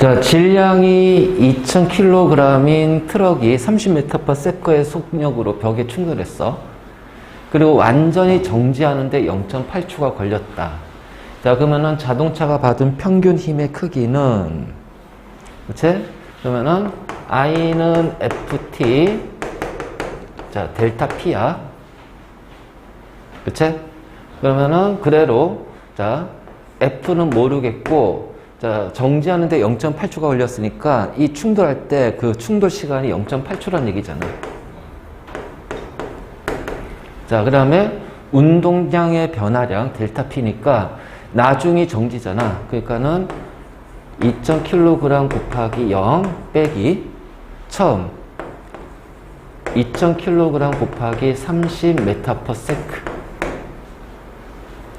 자, 질량이 2000kg인 트럭이 30m/s의 속력으로 벽에 충돌했어. 그리고 완전히 정지하는데 0.8초가 걸렸다. 자, 그러면은 자동차가 받은 평균 힘의 크기는, 그치? 그러면은 I는 FT, 자, 델타 P야. 그치? 그러면은 그대로, 자, F는 모르겠고, 자, 정지하는데 0.8초가 걸렸으니까 이 충돌할 때 그 충돌 시간이 0.8초란 얘기잖아. 자, 그 다음에 운동량의 변화량 델타 P니까 나중이 정지잖아. 그러니까는 2000kg 곱하기 0 빼기 처음 2000kg 곱하기 30m/s.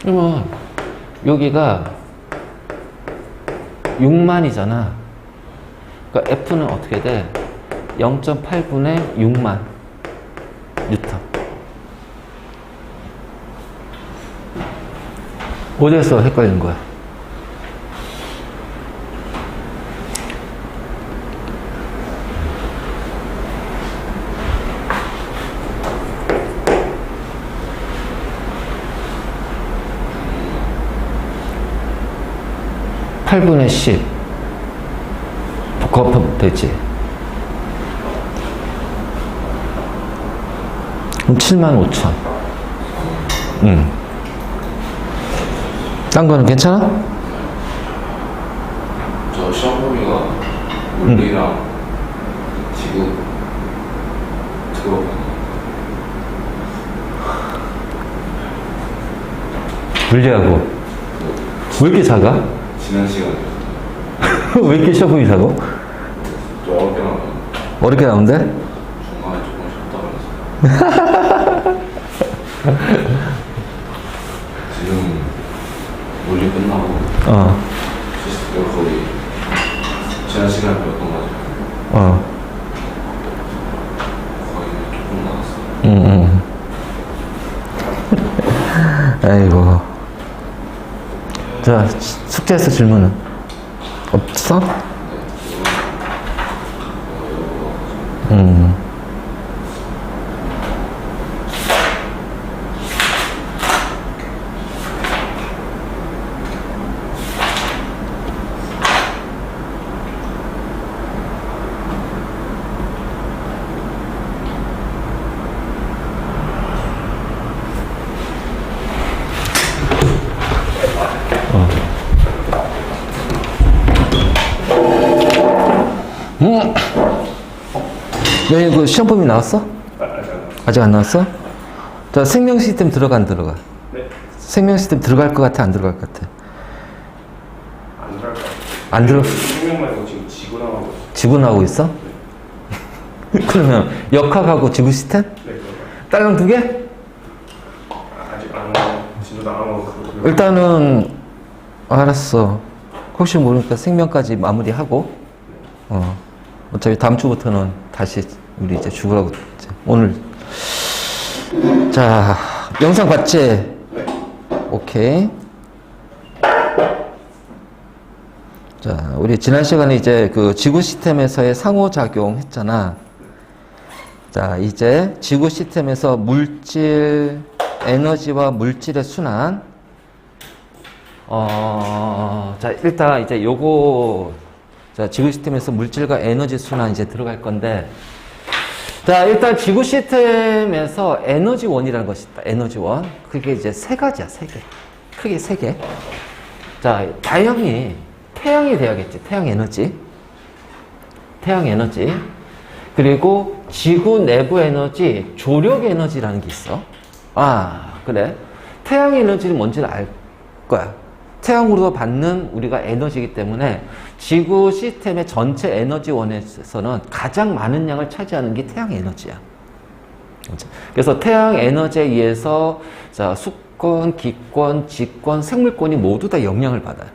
그러면 여기가 6만이잖아. 그러니까 F는 어떻게 돼? 0.8분의 6만 뉴턴. 어디에서 헷갈리는 거야? (8분의 10) 곱하면 되지. 그럼 75,000. 딴 거는 괜찮아? 저 시험 범위가 물리랑 지구 들어가네. 물리하고 왜 이렇게 작아? 지난 시간에 왜 이렇게 시험이 작아? 좀 어렵게 나와요. 어렵게 나오는데? 중간에 조금 쉽다 그래서 지금 물리 끝나고 거의 지난 시간에 배웠던 거 같아요. 거의 조금 나왔어요. 아이고. 자, 숙제에서 질문은 없어? 왜 그 시험 범위 나왔어? 아직 안 나왔어? 자, 생명 시스템 들어가 안 들어가? 네. 생명 시스템 들어갈 것 같아 안 들어갈 것 같아? 안 들어갈 것 같아요. 안 들어? 생명 말고 지금 지구 나가고 있어요. 지구 나오고 있어? 그러면 역학하고 지구 시스템? 네, 그거. 딸랑 두 개? 아직 안 하고 진도도 안 하고 그거. 일단은 알았어. 혹시 모르니까 생명까지 마무리하고 어차피 다음 주부터는 다시 우리 이제 죽으라고 이제 오늘 자 영상 봤지? 네. 오케이. 자 우리 지난 시간에 이제 그 지구 시스템에서의 상호작용 했잖아. 자 이제 지구 시스템에서 물질 에너지와 물질의 순환. 자 일단 이제 요거 자 지구 시스템에서 물질과 에너지 순환 이제 들어갈 건데, 자 일단 지구 시스템에서 에너지원이라는 것이 있다. 에너지원. 그게 이제 세 가지야. 세 개. 크게 세 개. 자 다양히 태양이 돼야겠지. 태양 에너지. 태양 에너지. 그리고 지구 내부 에너지, 조력 에너지라는 게 있어. 아 그래. 태양 에너지는 뭔지는 알 거야. 태양으로 받는 우리가 에너지이기 때문에 지구 시스템의 전체 에너지원에서는 가장 많은 양을 차지하는 게 태양 에너지야. 그래서 태양 에너지에 의해서 자, 수권, 기권, 지권, 생물권이 모두 다 영향을 받아요.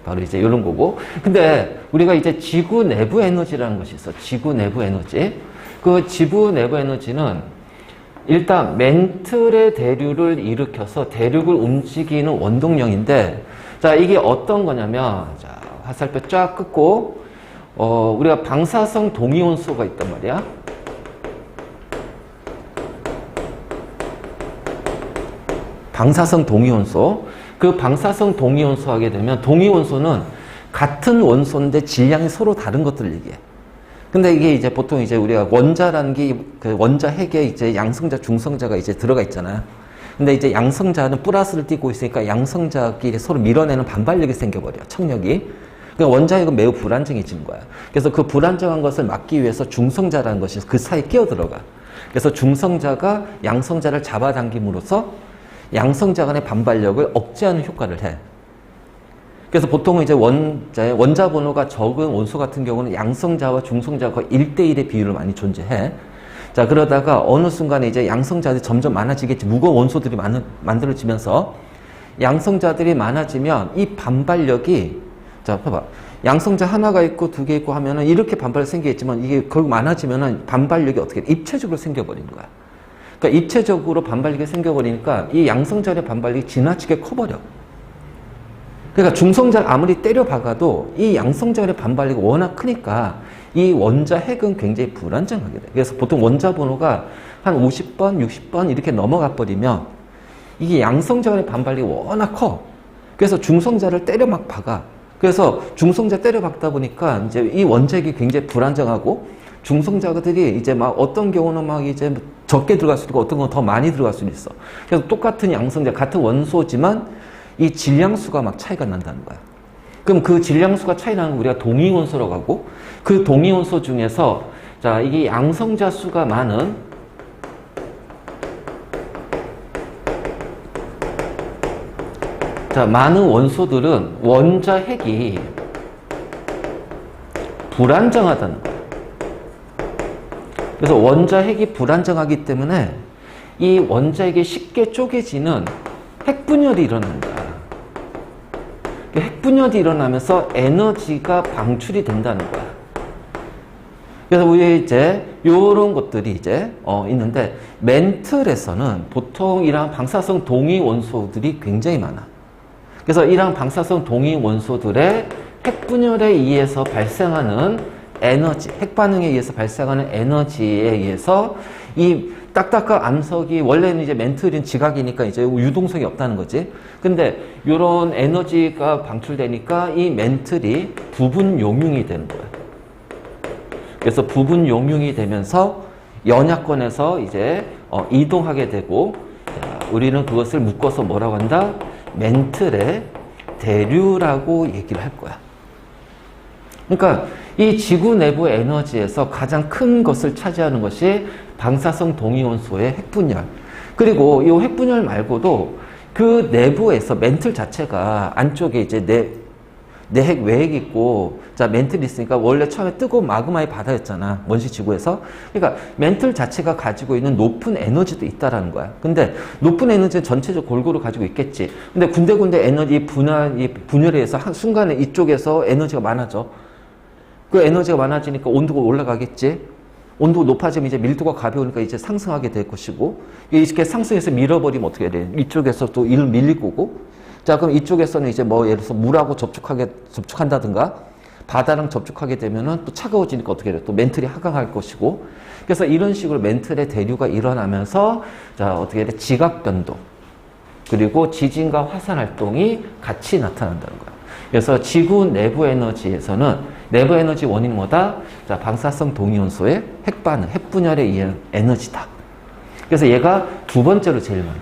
바로 이제 이런 거고. 근데 우리가 이제 지구 내부 에너지라는 것이 있어. 지구 내부 에너지. 그 지구 내부 에너지는 일단 맨틀의 대류를 일으켜서 대륙을 움직이는 원동력인데, 자 이게 어떤 거냐면, 자 화살표 쫙 긋고, 우리가 방사성 동위원소가 있단 말이야. 방사성 동위원소. 그 방사성 동위원소 하게 되면, 동위원소는 같은 원소인데 질량이 서로 다른 것들을 얘기해. 근데 이게 이제 보통 이제 우리가 원자라는 게 그 원자 핵에 이제 양성자, 중성자가 이제 들어가 있잖아요. 근데 이제 양성자는 플러스를 띠고 있으니까 양성자끼리 서로 밀어내는 반발력이 생겨버려, 청력이. 그러니까 원자핵은 매우 불안정해지는 거야. 그래서 그 불안정한 것을 막기 위해서 중성자라는 것이 그 사이에 끼어들어가. 그래서 중성자가 양성자를 잡아당김으로써 양성자 간의 반발력을 억제하는 효과를 해. 그래서 보통 이제 원자 번호가 적은 원소 같은 경우는 양성자와 중성자가 1대1의 비율을 많이 존재해. 자, 그러다가 어느 순간에 이제 양성자들이 점점 많아지겠지. 무거운 원소들이 만들어지면서 양성자들이 많아지면 이 반발력이, 자, 봐봐. 양성자 하나가 있고 두 개 있고 하면은 이렇게 반발이 생기겠지만 이게 결국 많아지면은 반발력이 어떻게 돼? 입체적으로 생겨버리는 거야. 그러니까 입체적으로 반발력이 생겨버리니까 이 양성자의 반발력이 지나치게 커버려. 그러니까 중성자를 아무리 때려 박아도 이 양성자의 반발력이 워낙 크니까 이 원자 핵은 굉장히 불안정하게 돼. 그래서 보통 원자 번호가 한 50번, 60번 이렇게 넘어가 버리면 이게 양성자의 반발력이 워낙 커. 그래서 중성자를 때려 막 박아. 그래서 중성자 때려 박다 보니까 이제 이 원자핵이 굉장히 불안정하고 중성자들이 이제 막 어떤 경우는 막 이제 적게 들어갈 수도 있고 어떤 건 더 많이 들어갈 수도 있어. 그래서 똑같은 양성자, 같은 원소지만 이 질량수가 막 차이가 난다는 거야. 그럼 그 질량수가 차이 나는 거 우리가 동위원소라고 하고, 그 동위원소 중에서 자, 이게 양성자 수가 많은 많은 원소들은 원자 핵이 불안정하다는 거야. 그래서 원자 핵이 불안정하기 때문에 이 원자 핵이 쉽게 쪼개지는 핵분열이 일어난다. 핵분열이 일어나면서 에너지가 방출이 된다는 거야. 그래서 우리 이제 요런 것들이 이제 있는데, 멘틀에서는 보통 이러한 방사성 동위 원소들이 굉장히 많아. 그래서 이러한 방사성 동위 원소들의 핵분열에 의해서 발생하는 에너지, 핵반응에 의해서 발생하는 에너지에 의해서 이 딱딱한 암석이, 원래는 이제 멘틀은 지각이니까 이제 유동성이 없다는 거지. 근데 이런 에너지가 방출되니까 이 멘틀이 부분 용융이 되는 거야. 그래서 부분 용융이 되면서 연약권에서 이제 이동하게 되고, 자, 우리는 그것을 묶어서 뭐라고 한다? 멘틀의 대류라고 얘기를 할 거야. 그러니까 이 지구 내부 에너지에서 가장 큰 것을 차지하는 것이 방사성 동위원소의 핵분열. 그리고 이 핵분열 말고도 그 내부에서 멘틀 자체가 안쪽에 이제 내핵, 외핵 있고, 자, 멘틀이 있으니까 원래 처음에 뜨거운 마그마의 바다였잖아. 원시 지구에서. 그러니까 멘틀 자체가 가지고 있는 높은 에너지도 있다라는 거야. 근데 높은 에너지는 전체적으로 골고루 가지고 있겠지. 근데 군데군데 에너지 분열에 의해서 한순간에 이쪽에서 에너지가 많아져. 그 에너지가 많아지니까 온도가 올라가겠지. 온도가 높아지면 이제 밀도가 가벼우니까 이제 상승하게 될 것이고, 이렇게 상승해서 밀어버리면 어떻게 돼? 이쪽에서 또 밀릴 거고. 자, 그럼 이쪽에서는 이제 뭐 예를 들어서 물하고 접촉한다든가 바다랑 접촉하게 되면은 또 차가워지니까 어떻게 돼? 또 멘틀이 하강할 것이고. 그래서 이런 식으로 멘틀의 대류가 일어나면서 자, 어떻게 돼? 지각 변동. 그리고 지진과 화산 활동이 같이 나타난다는 거야. 그래서 지구 내부 에너지에서는 내부 에너지 원인이 뭐다? 자, 방사성 동위원소의 핵반응, 핵분열에 의한 에너지다. 그래서 얘가 두 번째로 제일 많아.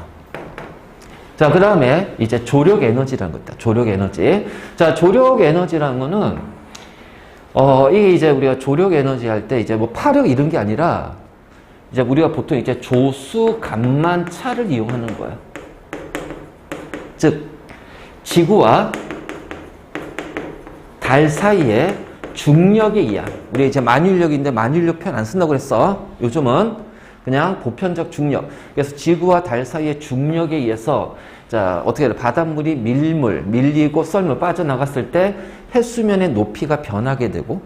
자, 그 다음에 이제 조력 에너지라는 거 있다. 조력 에너지. 자, 조력 에너지라는 거는, 이게 이제 우리가 조력 에너지 할 때 이제 뭐 파력 이런 게 아니라, 이제 우리가 보통 이제 조수 간만차를 이용하는 거야. 즉, 지구와 달 사이에 중력에 의한, 우리 이제 만유인력인데 만유인력 표현 안 쓴다고 그랬어. 요즘은 그냥 보편적 중력. 그래서 지구와 달 사이의 중력에 의해서 자, 어떻게 돼? 바닷물이 밀리고 썰물 빠져나갔을 때 해수면의 높이가 변하게 되고,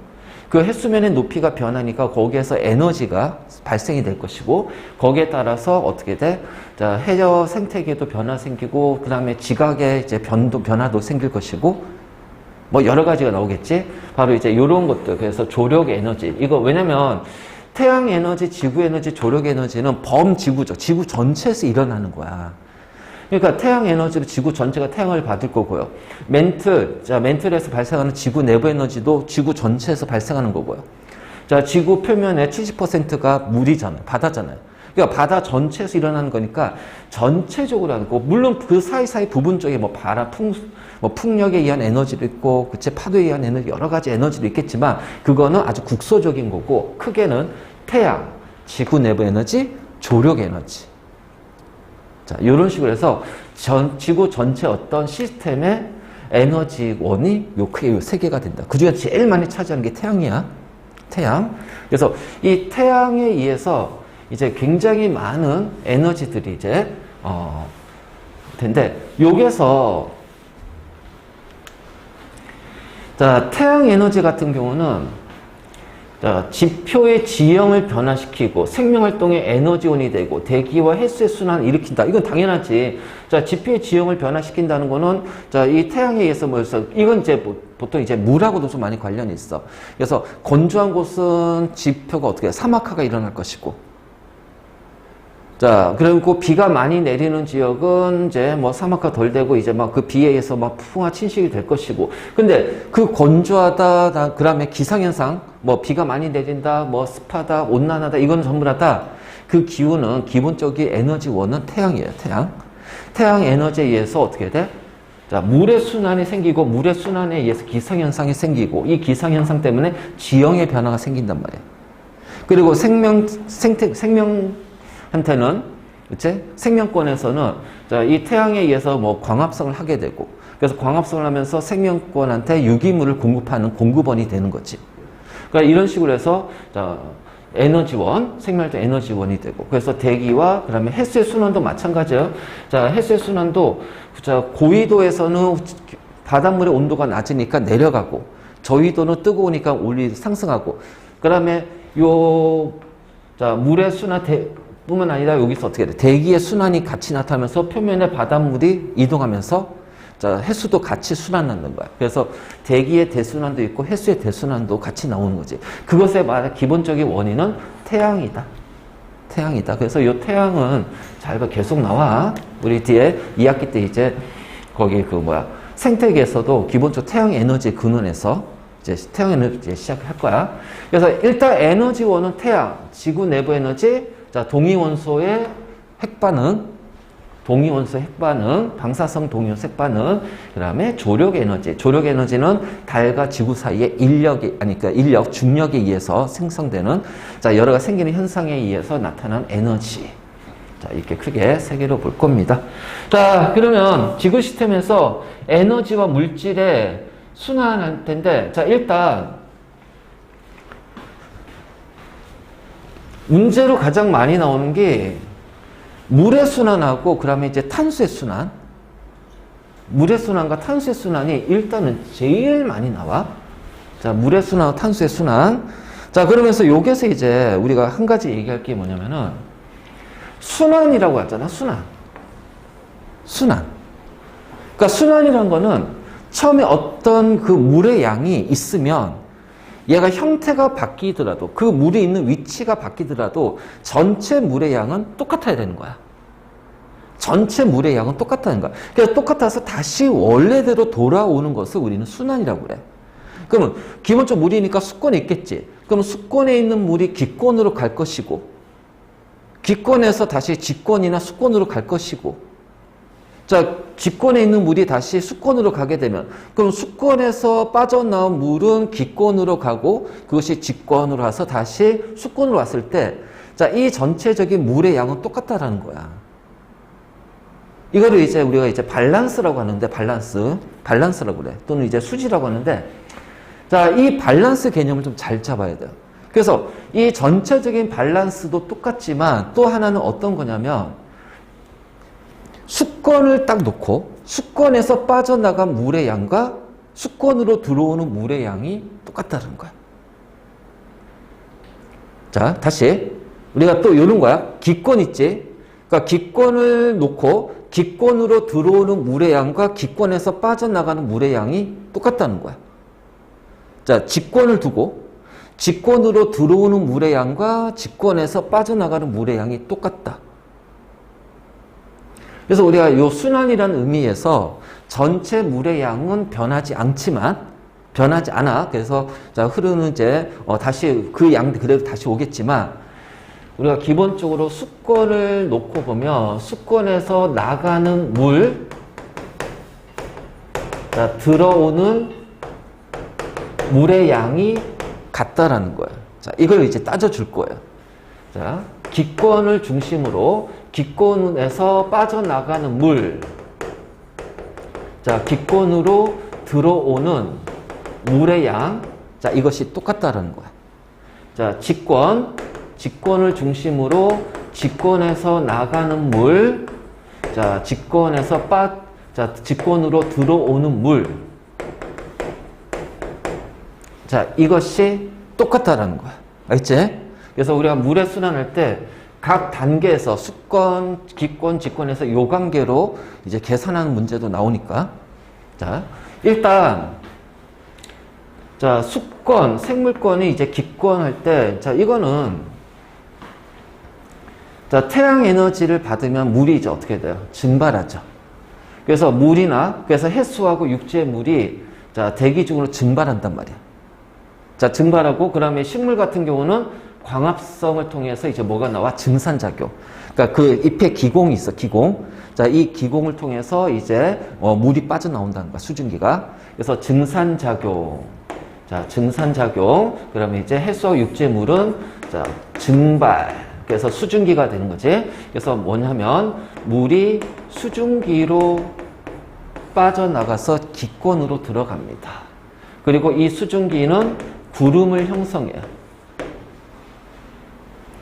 그 해수면의 높이가 변하니까 거기에서 에너지가 발생이 될 것이고, 거기에 따라서 어떻게 돼? 자, 해저 생태계도 변화 생기고, 그 다음에 지각의 이제 변화도 생길 것이고, 뭐 여러 가지가 나오겠지. 바로 이제 이런 것들. 그래서 조력 에너지. 이거 왜냐면 태양 에너지, 지구 에너지, 조력 에너지는 범지구적, 지구 전체에서 일어나는 거야. 그러니까 태양 에너지로 지구 전체가 태양을 받을 거고요. 멘틀에서 발생하는 지구 내부 에너지도 지구 전체에서 발생하는 거고요. 자, 지구 표면의 70%가 물이잖아요. 바다잖아요. 그러니까 바다 전체에서 일어나는 거니까 전체적으로 하는 거. 물론 그 사이사이 부분적에 뭐 바람, 풍력에 의한 에너지도 있고, 그치, 파도에 의한 에너지, 여러 가지 에너지도 있겠지만, 그거는 아주 국소적인 거고, 크게는 태양, 지구 내부 에너지, 조력 에너지. 자, 이런 식으로 해서 지구 전체 어떤 시스템의 에너지원이 크게 요 세 개가 된다. 그 중에 제일 많이 차지하는 게 태양이야. 태양. 그래서 이 태양에 의해서 이제 굉장히 많은 에너지들이 이제 된데, 여기서 자, 태양 에너지 같은 경우는 자, 지표의 지형을 변화시키고 생명활동의 에너지원이 되고 대기와 횟수의 순환을 일으킨다. 이건 당연하지. 자, 지표의 지형을 변화시킨다는 거는 자, 이 태양에 의해서 뭐였어? 이건 이제 보통 이제 물하고도 좀 많이 관련이 있어. 그래서 건조한 곳은 지표가 어떻게 해? 사막화가 일어날 것이고. 자, 그리고 비가 많이 내리는 지역은 이제 뭐 사막화 덜 되고 이제 막 그 비에 의해서 막 풍화 침식이 될 것이고. 근데 그 건조하다, 그 다음에 기상현상, 뭐 비가 많이 내린다, 뭐 습하다, 온난하다, 이건 전부 다 그 기후는 기본적인 에너지원은 태양이에요, 태양. 태양 에너지에 의해서 어떻게 돼? 자, 물의 순환이 생기고, 물의 순환에 의해서 기상현상이 생기고, 이 기상현상 때문에 지형의 변화가 생긴단 말이에요. 그리고 생명한테는, 그치? 생명권에서는, 자, 이 태양에 의해서 뭐 광합성을 하게 되고, 그래서 광합성을 하면서 생명권한테 유기물을 공급하는 공급원이 되는 거지. 그러니까 이런 식으로 해서, 자, 에너지원, 생명활동 에너지원이 되고, 그래서 대기와 그 다음에 햇수의 순환도 마찬가지예요. 자, 햇수의 순환도, 자, 고위도에서는 바닷물의 온도가 낮으니까 내려가고, 저위도는 뜨거우니까 올리 상승하고, 그 다음에 자, 물의 순환 뿐만 아니라 여기서 어떻게 돼? 대기의 순환이 같이 나타나면서 표면의 바닷물이 이동하면서 자, 햇수도 같이 순환하는 거야. 그래서 대기의 대순환도 있고 햇수의 대순환도 같이 나오는 거지. 그것의 기본적인 원인은 태양이다. 태양이다. 그래서 이 태양은 잘 봐. 계속 나와. 우리 뒤에 2학기 때 이제 거기 생태계에서도 기본적으로 태양 에너지 근원에서 이제 태양 에너지 시작할 거야. 그래서 일단 에너지원은 태양, 지구 내부 에너지, 자, 동위원소의 핵반응, 방사성 동위원소 핵반응, 그 다음에 조력 에너지. 조력 에너지는 달과 지구 사이의 중력에 의해서 생성되는, 자, 여러 가지 생기는 현상에 의해서 나타난 에너지. 자, 이렇게 크게 세 개로 볼 겁니다. 자, 그러면 지구 시스템에서 에너지와 물질의 순환할 텐데, 자, 일단, 문제로 가장 많이 나오는 게, 물의 순환하고, 그 다음에 이제 탄수의 순환. 물의 순환과 탄수의 순환이 일단은 제일 많이 나와. 자, 물의 순환과 탄수의 순환. 자, 그러면서 여기서 이제 우리가 한 가지 얘기할 게 뭐냐면은, 순환이라고 하잖아, 순환. 그러니까 순환이란 거는 처음에 어떤 그 물의 양이 있으면 얘가 형태가 바뀌더라도 그 물이 있는 위치가 바뀌더라도 전체 물의 양은 똑같아야 되는 거야. 전체 물의 양은 똑같다는 거야. 그래서 똑같아서 다시 원래대로 돌아오는 것을 우리는 순환이라고 그래. 그러면 기본적으로 물이니까 수권에 있겠지. 그럼 수권에 있는 물이 기권으로 갈 것이고, 기권에서 다시 지권이나 수권으로 갈 것이고, 자, 기권에 있는 물이 다시 수권으로 가게 되면, 그럼 수권에서 빠져나온 물은 기권으로 가고, 그것이 지권으로 와서 다시 수권으로 왔을 때, 자, 이 전체적인 물의 양은 똑같다라는 거야. 이거를 이제 우리가 이제 밸런스라고 하는데, 밸런스라고 그래. 또는 이제 수지라고 하는데, 자, 이 밸런스 개념을 좀 잘 잡아야 돼요. 그래서 이 전체적인 밸런스도 똑같지만, 또 하나는 어떤 거냐면, 수권을 딱 놓고 수권에서 빠져나간 물의 양과 수권으로 들어오는 물의 양이 똑같다는 거야. 자, 다시 우리가 또 이런 거야. 기권 있지? 그러니까 기권을 놓고 기권으로 들어오는 물의 양과 기권에서 빠져나가는 물의 양이 똑같다는 거야. 자, 직권을 두고 직권으로 들어오는 물의 양과 직권에서 빠져나가는 물의 양이 똑같다. 그래서 우리가 이 순환이라는 의미에서 전체 물의 양은 변하지 않아. 그래서 자, 흐르는 이제 다시 그 양도 그래도 다시 오겠지만 우리가 기본적으로 수권을 놓고 보면 수권에서 나가는 물, 자, 들어오는 물의 양이 같다라는 거예요. 자, 이걸 이제 따져줄 거예요. 자, 기권을 중심으로 기권에서 빠져나가는 물, 자, 기권으로 들어오는 물의 양, 자, 이것이 똑같다라는 거야. 자, 직권을 중심으로 직권에서 나가는 물, 자, 직권으로 들어오는 물, 자, 이것이 똑같다라는 거야. 알겠지? 그래서 우리가 물의 순환할 때 각 단계에서 수권, 기권, 직권에서 요 관계로 이제 계산하는 문제도 나오니까. 자, 일단, 자, 수권, 생물권이 이제 기권할 때, 자, 이거는, 자, 태양 에너지를 받으면 물이 이제 어떻게 돼요? 증발하죠. 그래서 그래서 해수하고 육지의 물이, 자, 대기 중으로 증발한단 말이야. 자, 증발하고, 그 다음에 식물 같은 경우는 광합성을 통해서 이제 뭐가 나와? 증산작용. 그러니까 그 잎에 기공이 있어, 기공. 자, 이 기공을 통해서 이제 물이 빠져나온다는 거야, 수증기가. 그래서 증산작용. 자, 증산작용. 그러면 이제 해수와 육지의 물은, 자, 증발. 그래서 수증기가 되는 거지. 그래서 뭐냐면, 물이 수증기로 빠져나가서 기권으로 들어갑니다. 그리고 이 수증기는 구름을 형성해요.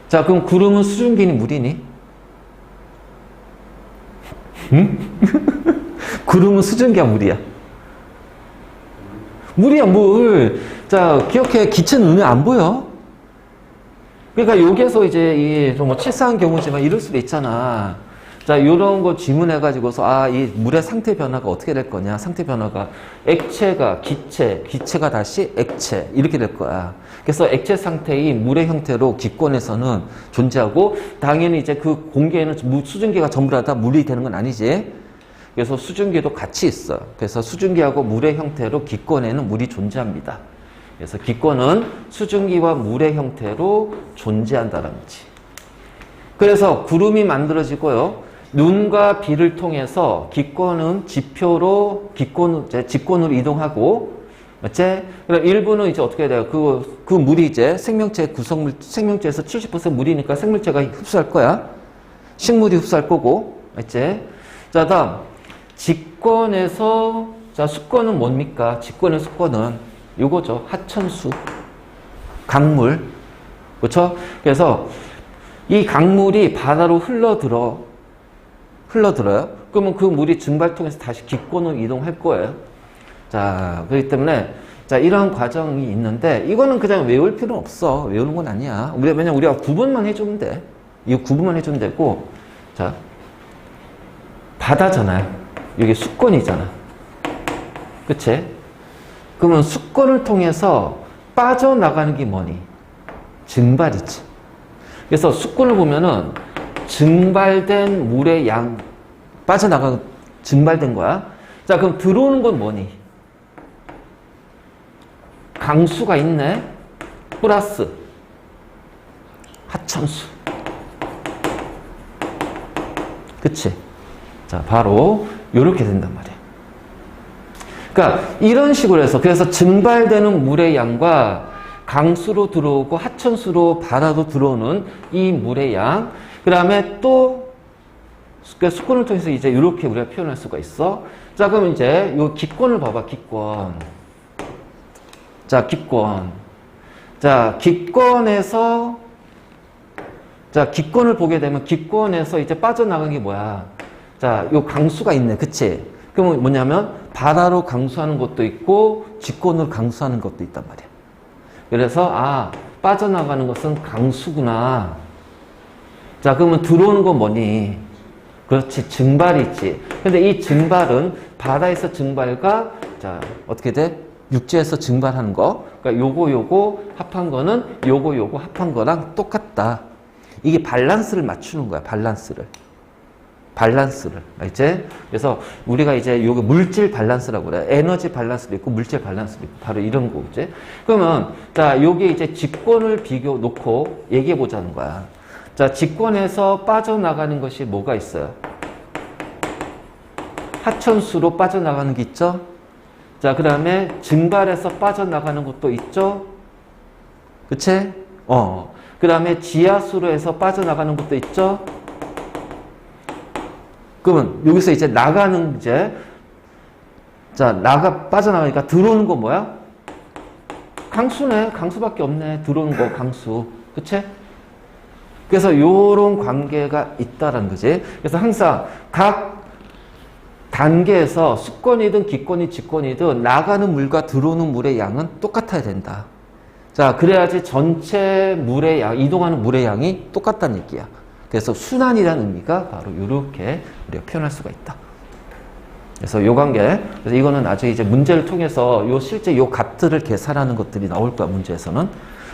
자, 그럼 구름은 수증기니 물이니? 응? 구름은 수증기야, 물이야? 물이야, 물. 자, 기억해. 기체는 눈에 안 보여. 그러니까 여기에서 이제 좀 뭐 치사한 경우지만 이럴 수도 있잖아. 자, 요런 거 질문해가지고서, 이 물의 상태 변화가 어떻게 될 거냐. 상태 변화가 액체가 기체가 다시 액체. 이렇게 될 거야. 그래서 액체 상태의 물의 형태로 기권에서는 존재하고, 당연히 이제 그 공기에는 수증기가 전부 다 물이 되는 건 아니지. 그래서 수증기도 같이 있어. 그래서 수증기하고 물의 형태로 기권에는 물이 존재합니다. 그래서 기권은 수증기와 물의 형태로 존재한다는 거지. 그래서 구름이 만들어지고요. 눈과 비를 통해서 기권은 직권으로 이동하고, 맞지? 그럼 일부는 이제 어떻게 돼요? 그 물이 이제 생명체 구성물, 생명체에서 70% 물이니까 생물체가 흡수할 거야. 식물이 흡수할 거고, 맞지? 자, 다음. 직권에서, 자, 수권은 뭡니까? 직권의 수권은 요거죠. 하천수. 강물. 그렇죠? 그래서 이 강물이 바다로 흘러들어요. 그러면 그 물이 증발 통해서 다시 기권으로 이동할 거예요. 자, 그렇기 때문에 자, 이런 과정이 있는데 이거는 그냥 외울 필요는 없어. 외우는 건 아니야. 왜냐면 우리가 구분만 해주면 돼. 이거 구분만 해주면 되고, 자, 바다잖아요. 여기 수권이잖아. 그치? 그러면 수권을 통해서 빠져나가는 게 뭐니? 증발이지. 그래서 수권을 보면은 증발된 물의 양, 증발된 거야. 자, 그럼 들어오는 건 뭐니? 강수가 있네. 플러스 하천수. 그치? 자, 바로 요렇게 된단 말이야. 그러니까 이런 식으로 해서 그래서 증발되는 물의 양과 강수로 들어오고 하천수로 바다로 들어오는 이 물의 양, 그 다음에 또 수권을 통해서 이제 이렇게 우리가 표현할 수가 있어. 자, 그럼 이제 요 기권을 봐봐. 기권. 자, 기권. 자, 기권에서, 자, 기권을 보게 되면 기권에서 이제 빠져나간 게 뭐야? 자, 요 강수가 있네. 그치? 그러면 뭐냐면 바다로 강수하는 것도 있고 직권으로 강수하는 것도 있단 말이야. 그래서 빠져나가는 것은 강수구나. 자, 그러면 들어오는 건 뭐니? 그렇지, 증발이지. 근데 이 증발은 바다에서 증발과, 자, 어떻게 돼? 육지에서 증발하는 거. 그러니까 요거 합한 거는 요거 합한 거랑 똑같다. 이게 밸런스를 맞추는 거야, 밸런스를. 알지? 그래서 우리가 이제 요게 물질 밸런스라고 그래. 에너지 밸런스도 있고 물질 밸런스도 있고 바로 이런 거지. 그러면 자, 요게 이제 직권을 비교 놓고 얘기해 보자는 거야. 자, 직권에서 빠져나가는 것이 뭐가 있어요? 하천수로 빠져나가는 게 있죠? 자, 그 다음에 증발해서 빠져나가는 것도 있죠? 그치? 그 다음에 지하수로 해서 빠져나가는 것도 있죠? 그러면 여기서 이제 나가는 자, 빠져나가니까 들어오는 거 뭐야? 강수네. 강수밖에 없네. 들어오는 거 강수. 그치? 그래서 요런 관계가 있다라는 거지. 그래서 항상 각 단계에서 수권이든 기권이 직권이든 나가는 물과 들어오는 물의 양은 똑같아야 된다. 자, 그래야지 전체 물의 양, 이동하는 물의 양이 똑같다는 얘기야. 그래서 순환이라는 의미가 바로 이렇게 우리가 표현할 수가 있다. 그래서 요 관계, 그래서 이거는 나중에 이제 문제를 통해서 실제 요 값들을 계산하는 것들이 나올 거야, 문제에서는.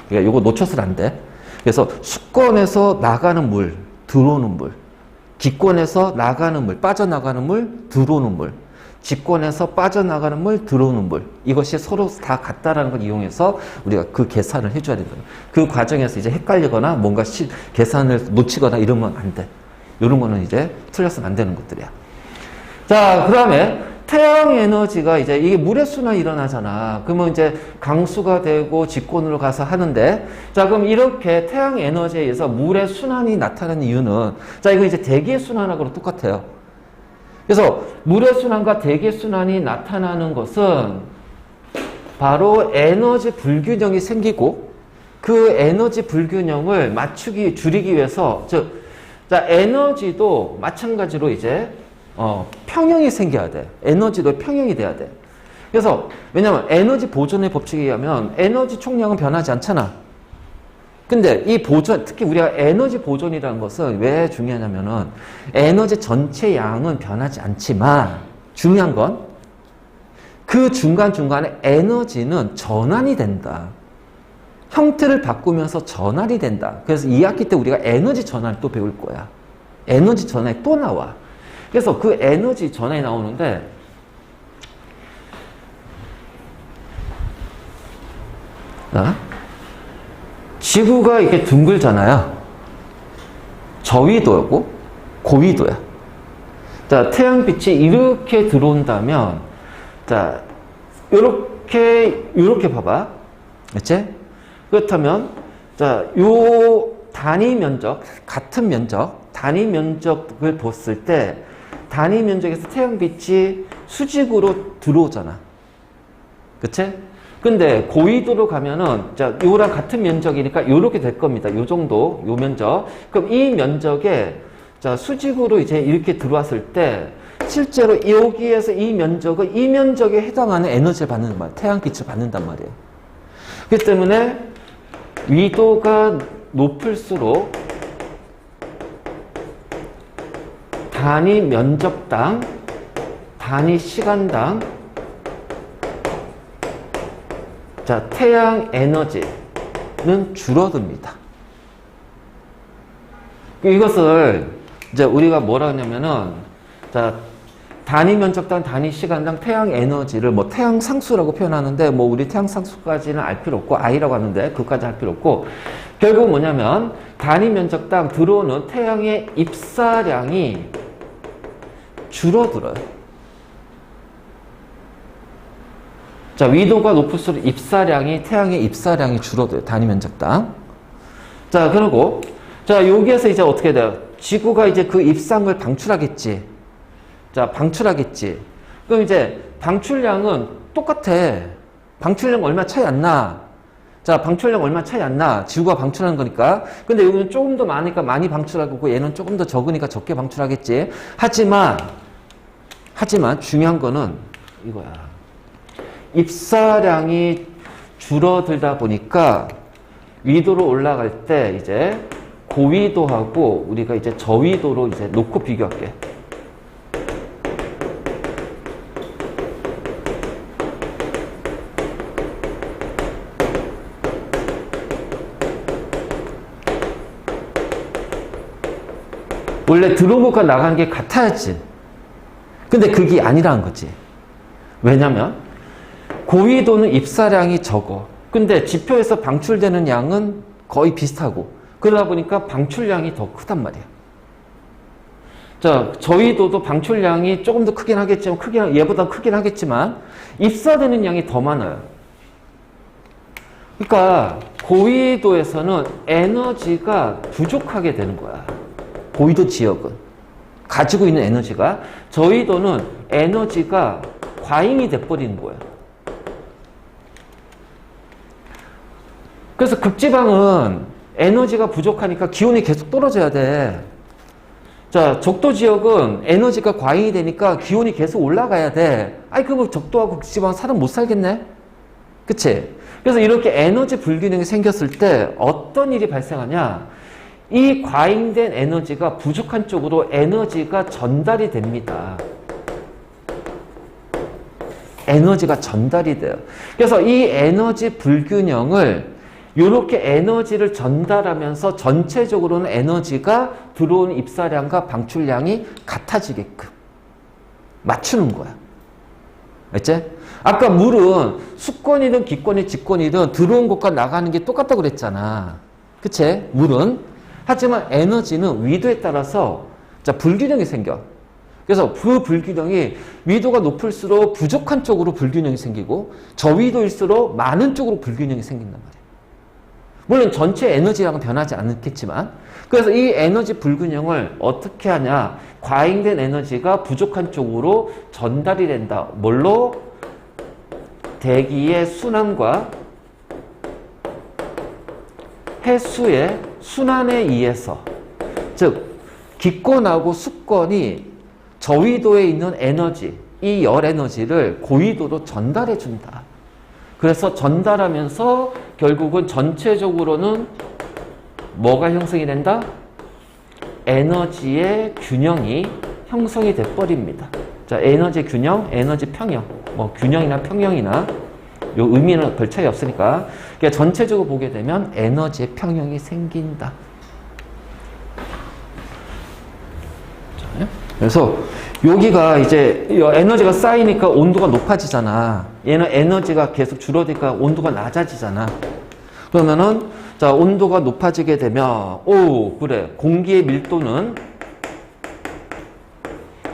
그러니까 요거 놓쳐서는 안 돼. 그래서 수권에서 나가는 물, 들어오는 물, 기권에서 나가는 물, 빠져나가는 물, 들어오는 물, 직권에서 빠져나가는 물, 들어오는 물, 이것이 서로 다 같다라는 걸 이용해서 우리가 그 계산을 해줘야 된다. 그 과정에서 이제 헷갈리거나 뭔가 계산을 놓치거나 이러면 안 돼. 이런 거는 이제 틀려서는 안 되는 것들이야. 자, 그 다음에 태양 에너지가 이제 이게 물의 순환이 일어나잖아. 그러면 이제 강수가 되고 직권으로 가서 하는데, 자, 그럼 이렇게 태양 에너지에 의해서 물의 순환이 나타나는 이유는, 자, 이거 이제 대기의 순환하고 똑같아요. 그래서 물의 순환과 대기의 순환이 나타나는 것은 바로 에너지 불균형이 생기고, 그 에너지 불균형을 줄이기 위해서, 자, 에너지도 마찬가지로 이제 평형이 생겨야 돼. 에너지도 평형이 돼야 돼. 그래서 왜냐면 에너지 보존의 법칙에 의하면 에너지 총량은 변하지 않잖아. 근데 이 보존, 특히 우리가 에너지 보존이라는 것은 왜 중요하냐면은 에너지 전체 양은 변하지 않지만 중요한 건 그 중간중간에 에너지는 전환이 된다. 형태를 바꾸면서 전환이 된다. 그래서 2학기 때 우리가 에너지 전환을 또 배울 거야. 에너지 전환이 또 나와. 그래서 그 에너지 전환이 나오는데, 지구가 이렇게 둥글잖아요. 저위도고 고위도야. 자, 태양빛이 이렇게 들어온다면, 자, 요렇게 봐봐. 그치? 그렇다면, 자, 요 단위 면적, 같은 면적, 단위 면적을 봤을 때, 단위 면적에서 태양빛이 수직으로 들어오잖아. 그치? 근데 고위도로 가면은, 자, 요랑 같은 면적이니까 요렇게 될 겁니다. 요 정도, 요 면적. 그럼 이 면적에, 자, 수직으로 이제 이렇게 들어왔을 때, 실제로 여기에서 이 면적은 이 면적에 해당하는 에너지를 받는 말이야. 태양빛을 받는단 말이에요. 그렇기 때문에 위도가 높을수록 단위 면적당, 단위 시간당, 자, 태양 에너지는 줄어듭니다. 이것을 이제 우리가 뭐라 하냐면은, 자, 단위 면적당, 단위 시간당 태양 에너지를 뭐 태양 상수라고 표현하는데, 뭐 우리 태양 상수까지는 알 필요 없고, I라고 하는데, 그까지 할 필요 없고, 결국 뭐냐면, 단위 면적당 들어오는 태양의 입사량이 줄어들어요. 자, 위도가 높을수록 태양의 입사량이 줄어들어요. 단위 면적당. 자, 그리고, 자, 여기에서 이제 어떻게 돼요? 지구가 이제 그 입상을 방출하겠지. 자, 방출하겠지. 그럼 이제 방출량은 똑같아. 방출량 얼마 차이 안 나. 자, 방출량 얼마 차이 안 나. 지구가 방출하는 거니까. 근데 여기는 조금 더 많으니까 많이 방출하고, 얘는 조금 더 적으니까 적게 방출하겠지. 하지만 중요한 거는 이거야. 입사량이 줄어들다 보니까 위도로 올라갈 때 이제 고위도하고 우리가 이제 저위도로 이제 놓고 비교할게. 원래 들어온 것과 나간 게 같아야지. 근데 그게 아니라는 거지. 왜냐면 고위도는 입사량이 적어. 근데 지표에서 방출되는 양은 거의 비슷하고 그러다 보니까 방출량이 더 크단 말이야. 자, 저위도도 방출량이 조금 더 크긴 하겠지만 얘보다 크긴 하겠지만 입사되는 양이 더 많아요. 그러니까 고위도에서는 에너지가 부족하게 되는 거야. 고위도 지역은 가지고 있는 에너지가, 저위도는 에너지가 과잉이 돼버리는 거예요. 그래서 극지방은 에너지가 부족하니까 기온이 계속 떨어져야 돼. 자, 적도 지역은 에너지가 과잉이 되니까 기온이 계속 올라가야 돼. 아이, 그거 적도하고 극지방 사람 못 살겠네? 그치? 그래서 이렇게 에너지 불균형이 생겼을 때 어떤 일이 발생하냐? 이 과잉된 에너지가 부족한 쪽으로 에너지가 전달이 됩니다. 에너지가 전달이 돼요. 그래서 이 에너지 불균형을 이렇게 에너지를 전달하면서 전체적으로는 에너지가 들어오는 입사량과 방출량이 같아지게끔 맞추는 거야. 알지? 아까 물은 수권이든 기권이든 직권이든 들어온 것과 나가는 게 똑같다고 그랬잖아. 그치? 물은. 하지만 에너지는 위도에 따라서 자, 불균형이 생겨. 그래서 그 불균형이 위도가 높을수록 부족한 쪽으로 불균형이 생기고 저위도일수록 많은 쪽으로 불균형이 생긴단 말이에요. 물론 전체 에너지랑은 변하지 않겠지만, 그래서 이 에너지 불균형을 어떻게 하냐? 과잉된 에너지가 부족한 쪽으로 전달이 된다. 뭘로? 대기의 순환과 해수의 순환에 의해서, 즉 기권하고 수권이 저위도에 있는 에너지, 이 열 에너지를 고위도로 전달해 준다. 그래서 전달하면서 결국은 전체적으로는 뭐가 형성이 된다? 에너지의 균형이 형성이 돼 버립니다. 자, 에너지 균형, 에너지 평형, 뭐 균형이나 평형이나 요 의미는 별 차이 없으니까, 그러니까 전체적으로 보게 되면 에너지의 평형이 생긴다. 자, 그래서 여기가 이제 에너지가 쌓이니까 온도가 높아지잖아. 얘는 에너지가 계속 줄어드니까 온도가 낮아지잖아. 그러면은 자, 온도가 높아지게 되면 그래, 공기의 밀도는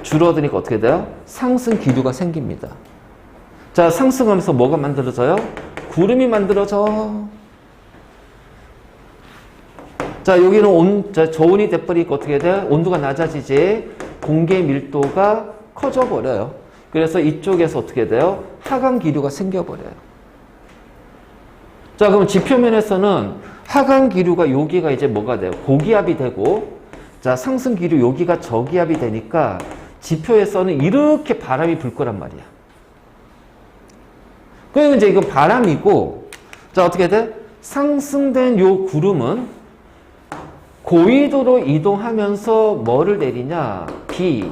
줄어드니까 어떻게 돼요? 상승 기류가 생깁니다. 자, 상승하면서 뭐가 만들어져요? 구름이 만들어져. 자, 여기는 저온이 돼버리니까 어떻게 돼? 온도가 낮아지지. 공기의 밀도가 커져 버려요. 그래서 이쪽에서 어떻게 돼요? 하강 기류가 생겨버려요. 자, 그럼 지표면에서는 하강 기류가 여기가 이제 뭐가 돼요? 고기압이 되고, 자, 상승 기류 여기가 저기압이 되니까 지표에서는 이렇게 바람이 불 거란 말이야. 그리고 이제 이거 바람이고, 자, 어떻게 돼? 상승된 요 구름은 고위도로 이동하면서 뭐를 내리냐? 비,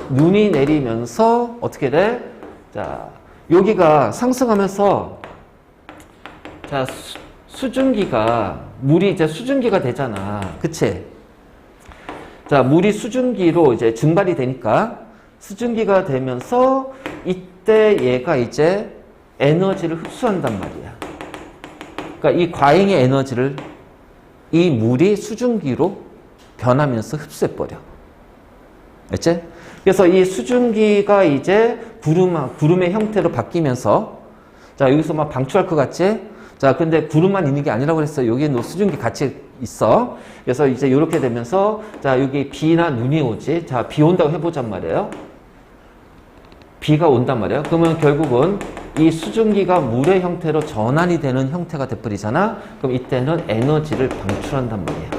눈이 내리면서 어떻게 돼? 자, 여기가 상승하면서 자, 수증기가, 물이 이제 수증기가 되잖아. 그치? 자, 물이 수증기로 이제 증발이 되니까 수증기가 되면서 이때 얘가 이제 에너지를 흡수한단 말이야. 그러니까 이 과잉의 에너지를 이 물이 수증기로 변하면서 흡수해버려. 알지? 그래서 이 수증기가 이제 구름의 형태로 바뀌면서, 자, 여기서 막 방출할 것 같지? 자, 근데 구름만 있는 게 아니라고 그랬어요. 여기에 수증기 같이 있어. 그래서 이제 이렇게 되면서, 자, 여기 비나 눈이 오지. 자, 비 온다고 해보잔 말이에요. 비가 온단 말이에요. 그러면 결국은 이 수증기가 물의 형태로 전환이 되는 형태가 돼버리잖아. 그럼 이때는 에너지를 방출한단 말이에요.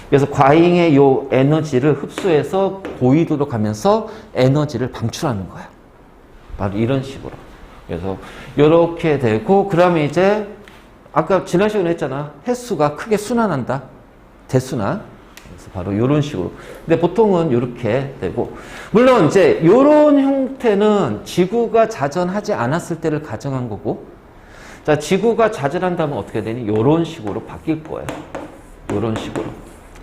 그래서 과잉의 요 에너지를 흡수해서 고위도로 가면서 에너지를 방출하는 거야. 바로 이런 식으로. 그래서 이렇게 되고, 그러면 이제 아까 지난 시간에 했잖아. 횟수가 크게 순환한다. 대순환. 그래서 바로 이런 식으로. 근데 보통은 이렇게 되고, 물론 이제 이런 형태는 지구가 자전하지 않았을 때를 가정한 거고, 자, 지구가 자전한다면 어떻게 되니? 이런 식으로 바뀔 거예요. 이런 식으로.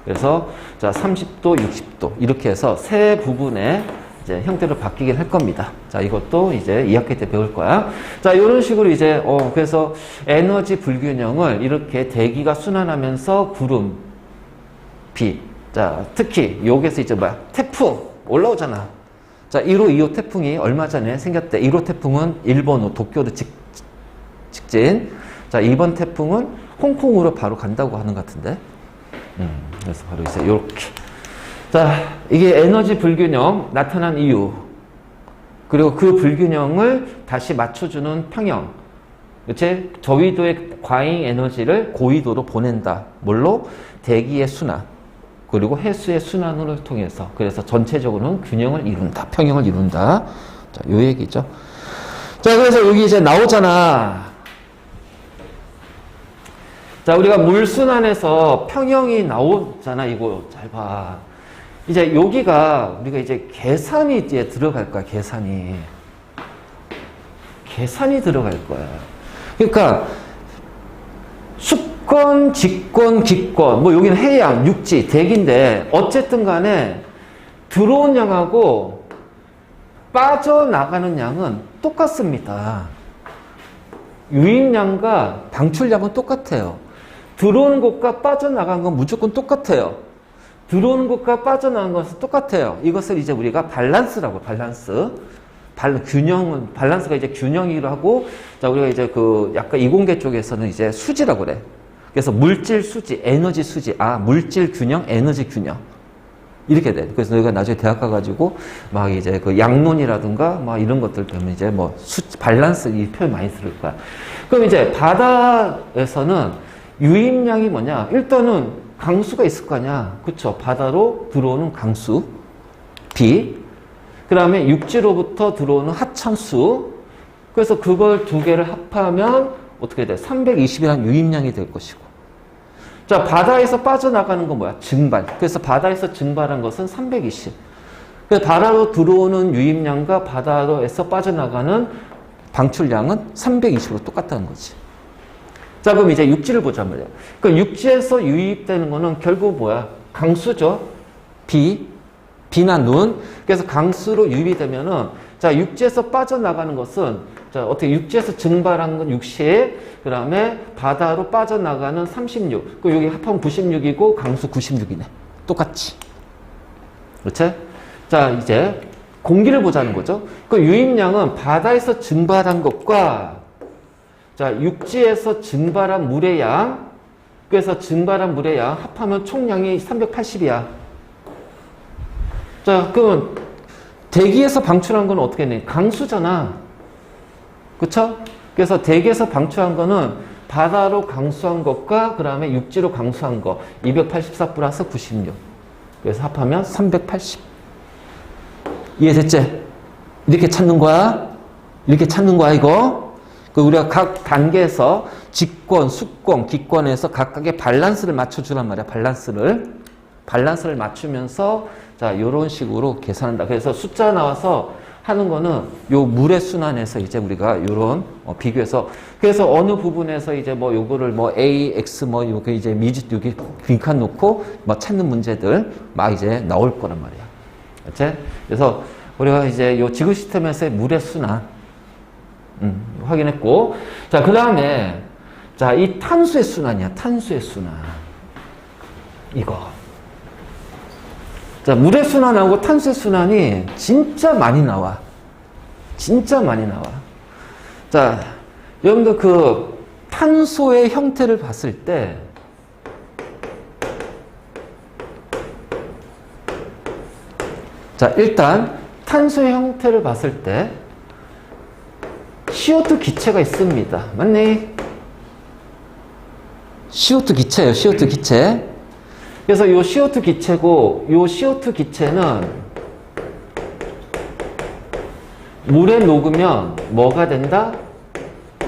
그래서 자, 30도, 60도 이렇게 해서 세 부분의 이제 형태로 바뀌긴 할 겁니다. 자, 이것도 이제 2학기 때 배울 거야. 자, 이런 식으로 이제 그래서 에너지 불균형을 이렇게 대기가 순환하면서 구름, 비. 자, 특히 여기서 이제 뭐야? 태풍 올라오잖아. 자, 1호, 2호 태풍이 얼마 전에 생겼대. 1호 태풍은 일본으로 도쿄로 직진. 자, 2번 태풍은 홍콩으로 바로 간다고 하는 것 같은데. 그래서 바로 이제 이렇게. 자, 이게 에너지 불균형 나타난 이유. 그리고 그 불균형을 다시 맞춰주는 평형. 그치? 저위도의 과잉 에너지를 고위도로 보낸다. 뭘로? 대기의 순환. 그리고 해수의 순환을 통해서. 그래서 전체적으로는 균형을 이룬다. 평형을 이룬다. 자, 요 얘기죠. 자, 그래서 여기 이제 나오잖아. 자, 우리가 물순환에서 평형이 나오잖아. 이거 잘 봐. 이제 여기가 우리가 이제 계산이 이제 들어갈 거야. 계산이 들어갈 거야. 그러니까 수권, 직권, 기권, 뭐 여기는 해양, 육지, 대기인데 어쨌든 간에 들어온 양하고 빠져나가는 양은 똑같습니다. 유입량과 방출량은 똑같아요. 들어오는 것과 빠져나간 건 무조건 똑같아요. 들어오는 것과 빠져나간 것은 똑같아요. 이것을 이제 우리가 밸런스라고, 밸런스. 밸런스가 이제 균형이라고 하고, 자, 우리가 이제 그 약간 이공계 쪽에서는 이제 수지라고 그래. 그래서 물질 수지, 에너지 수지. 아, 물질 균형, 에너지 균형. 이렇게 돼. 그래서 너희가 나중에 대학 가가지고 막 이제 그 양론이라든가 막 이런 것들 배우면 이제 뭐 밸런스 이 표현 많이 쓸 거야. 그럼 이제 바다에서는 유입량이 뭐냐? 일단은 강수가 있을 거 아니야. 그쵸? 바다로 들어오는 강수, 비. 그 다음에 육지로부터 들어오는 하천수. 그래서 그걸 두 개를 합하면 어떻게 돼? 320이라는 유입량이 될 것이고. 자, 바다에서 빠져나가는 건 뭐야? 증발. 그래서 바다에서 증발한 것은 320. 그래서 바다로 들어오는 유입량과 바다에서 빠져나가는 방출량은 320으로 똑같다는 거지. 자, 그럼 이제 육지를 보자 말이야. 그러니까 육지에서 유입되는 거는 결국 뭐야? 강수죠. 비나 눈. 그래서 강수로 유입이 되면은, 자, 육지에서 빠져나가는 것은, 자, 어떻게 육지에서 증발한 건 60, 그 다음에 바다로 빠져나가는 36. 그 여기 합하면 96이고 강수 96이네. 똑같이. 그렇지? 자, 이제 공기를 보자는 거죠. 그 유입량은 바다에서 증발한 것과 자, 육지에서 증발한 물의 양, 그래서 증발한 물의 양 합하면 총량이 380이야. 자, 그러면 대기에서 방출한 건 어떻게 돼? 강수잖아. 그쵸? 그래서 대기에서 방출한 거는 바다로 강수한 것과 그 다음에 육지로 강수한 거 284 플러스 96. 그래서 합하면 380. 이해됐지? 이렇게 찾는 거야? 이렇게 찾는 거야, 이거? 그 우리가 각 단계에서 직권, 수권, 기권에서 각각의 밸런스를 맞춰주란 말이야. 밸런스를 맞추면서 자, 요런 식으로 계산한다. 그래서 숫자 나와서 하는 거는 요 물의 순환에서 이제 우리가 요런 비교해서 그래서 어느 부분에서 이제 뭐 요거를 뭐 A, X 뭐 요게 이제 미지 여기 빈칸 놓고 뭐 찾는 문제들 막 이제 나올 거란 말이야. 그렇지? 그래서 우리가 이제 요 지구 시스템에서의 물의 순환 확인했고, 자, 그 다음에, 자, 이 탄수의 순환이야. 탄수의 순환. 이거. 자, 물의 순환하고 탄수의 순환이 진짜 많이 나와. 진짜 많이 나와. 자, 여러분들 그 탄소의 형태를 봤을 때, 자, 일단 탄소의 형태를 봤을 때, CO2 기체가 있습니다. 맞니? CO2 기체예요. CO2 기체. 그래서 요 CO2 기체고 요 CO2 기체는 물에 녹으면 뭐가 된다?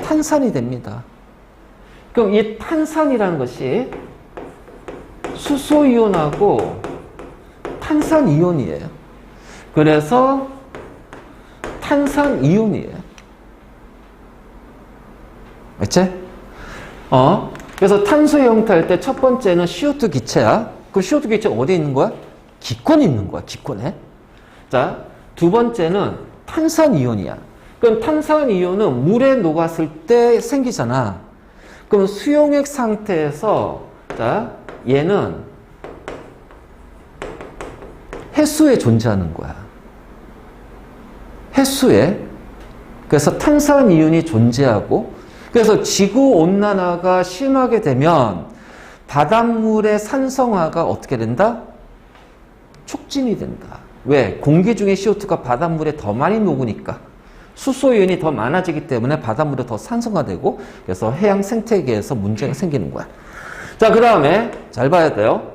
탄산이 됩니다. 그럼 이 탄산이라는 것이 수소이온하고 탄산이온이에요. 그래서 탄산이온이에요. 맞지? 그래서 탄소 형태할 때 첫 번째는 CO2 기체야. 그 CO2 기체가 어디에 있는 거야? 기권에 있는 거야, 기권에. 자, 두 번째는 탄산이온이야. 그럼 탄산이온은 물에 녹았을 때 생기잖아. 그럼 수용액 상태에서, 자, 얘는 해수에 존재하는 거야. 해수에. 그래서 탄산이온이 존재하고, 그래서 지구온난화가 심하게 되면 바닷물의 산성화가 어떻게 된다? 촉진이 된다. 왜? 공기 중에 CO2가 바닷물에 더 많이 녹으니까. 수소이온이 더 많아지기 때문에 바닷물이 더 산성화되고, 그래서 해양 생태계에서 문제가 생기는 거야. 자, 그 다음에 잘 봐야 돼요.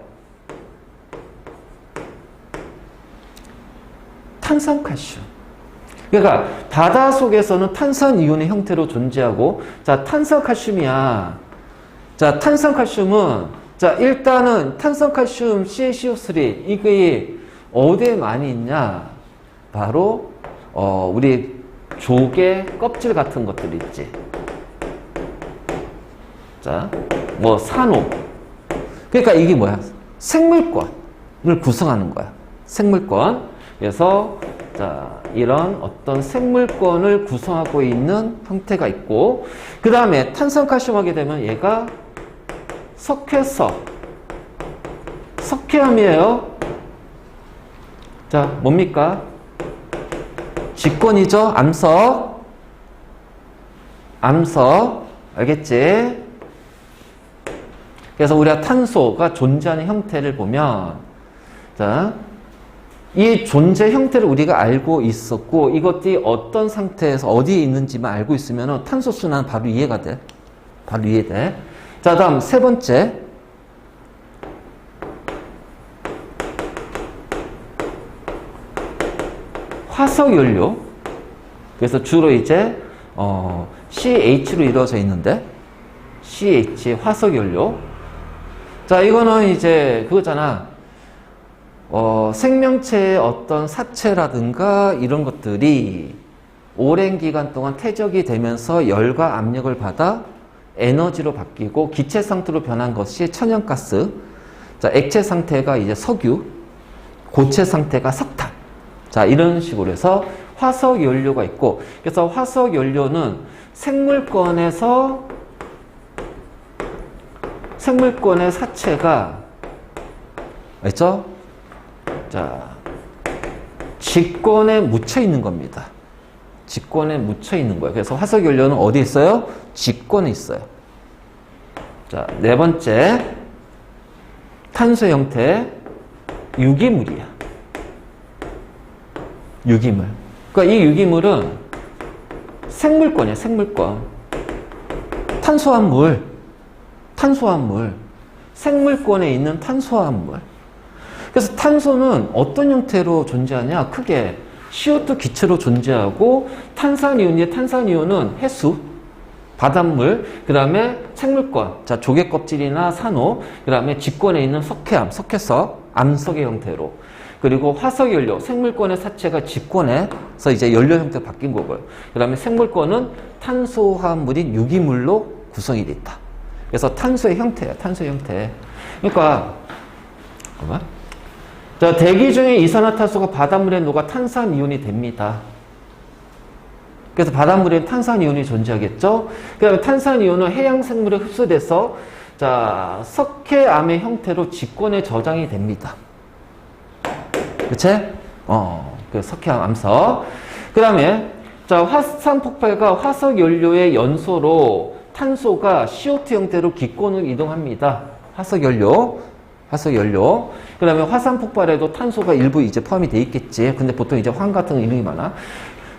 탄산칼슘. 그러니까 바다 속에서는 탄산이온의 형태로 존재하고, 자, 탄산칼슘이야. 자, 탄산칼슘은, 자, 일단은 탄산칼슘 CaCO3 이게 어디에 많이 있냐? 바로 우리 조개 껍질 같은 것들 있지. 자, 뭐 산호. 그러니까 이게 뭐야? 생물권을 구성하는 거야. 생물권. 그래서 자, 이런 어떤 생물권을 구성하고 있는 형태가 있고, 그 다음에 탄산칼슘 하게 되면 얘가 석회암이에요. 자, 뭡니까? 직권이죠. 암석. 알겠지? 그래서 우리가 탄소가 존재하는 형태를 보면, 자, 이 존재 형태를 우리가 알고 있었고, 이것들이 어떤 상태에서 어디에 있는지만 알고 있으면 탄소 순환 바로 이해가 돼. 바로 이해돼. 자, 다음 세 번째. 화석연료. 그래서 주로 이제 CH로 이루어져 있는데, CH 화석연료. 자, 이거는 이제 그거잖아. 생명체의 어떤 사체라든가 이런 것들이 오랜 기간 동안 퇴적이 되면서 열과 압력을 받아 에너지로 바뀌고 기체 상태로 변한 것이 천연가스. 자, 액체 상태가 이제 석유, 고체 상태가 석탄. 자, 이런 식으로 해서 화석연료가 있고, 그래서 화석연료는 생물권의 사체가, 알죠? 자, 직권에 묻혀 있는 겁니다. 직권에 묻혀 있는 거예요. 그래서 화석연료는 어디 있어요? 직권에 있어요. 자, 네 번째. 탄소 형태 유기물이야. 유기물. 그러니까 이 유기물은 생물권이야, 생물권. 탄소화물. 생물권에 있는 탄소화물. 그래서 탄소는 어떤 형태로 존재하냐? 크게 CO2 기체로 존재하고, 탄산이온은 해수, 바닷물, 그 다음에 생물권, 자, 조개 껍질이나 산호, 그 다음에 직권에 있는 석회암, 석회석, 암석의 형태로, 그리고 화석연료, 생물권의 사체가 직권에서 이제 연료 형태로 바뀐 거고요. 그 다음에 생물권은 탄소화물인 유기물로 구성이 돼 있다. 그래서 탄소의 형태야, 탄소의 형태. 그러니까, 잠깐만. 자, 대기 중에 이산화탄소가 바닷물에 녹아 탄산이온이 됩니다. 그래서 바닷물에 탄산이온이 존재하겠죠. 그 다음에 탄산이온은 해양 생물에 흡수돼서, 자, 석회암의 형태로 직권에 저장이 됩니다. 그치? 그 석회암 암석. 그 다음에, 자, 화산 폭발과 화석 연료의 연소로 탄소가 CO2 형태로 기권을 이동합니다. 화석 연료. 그 다음에 화산 폭발에도 탄소가 일부 이제 포함이 돼 있겠지. 근데 보통 이제 황 같은 거 이름이 많아.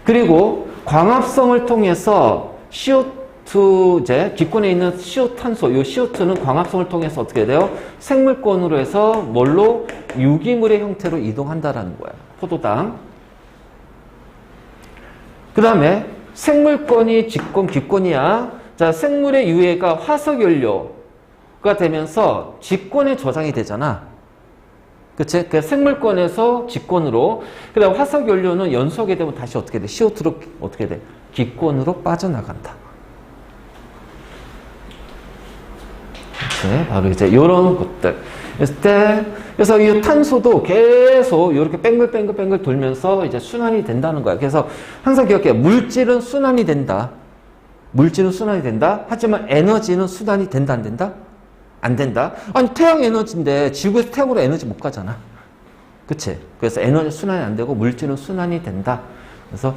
그리고 광합성을 통해서 CO2 이제 기권에 있는 탄소, 이 CO2는 광합성을 통해서 어떻게 돼요? 생물권으로 해서 뭘로? 유기물의 형태로 이동한다라는 거야. 포도당. 그 다음에 생물권이 직권, 기권이야. 자, 생물의 유해가 화석연료. 되면서 직권에 저장이 되잖아. 그치? 그 생물권에서 직권으로. 그 다음 화석연료는 연소하게 되면 다시 어떻게 돼? CO2로 어떻게 돼? 기권으로 빠져나간다. 그치? 바로 이제 요런 것들. 그래서 이 탄소도 계속 이렇게 뱅글뱅글 돌면서 이제 순환이 된다는 거야. 그래서 항상 기억해. 물질은 순환이 된다. 물질은 순환이 된다. 하지만 에너지는 순환이 된다, 안 된다? 안 된다. 아니, 태양 에너지인데 지구에서 태양으로 에너지 못 가잖아. 그치? 그래서 에너지 순환이 안 되고 물질은 순환이 된다. 그래서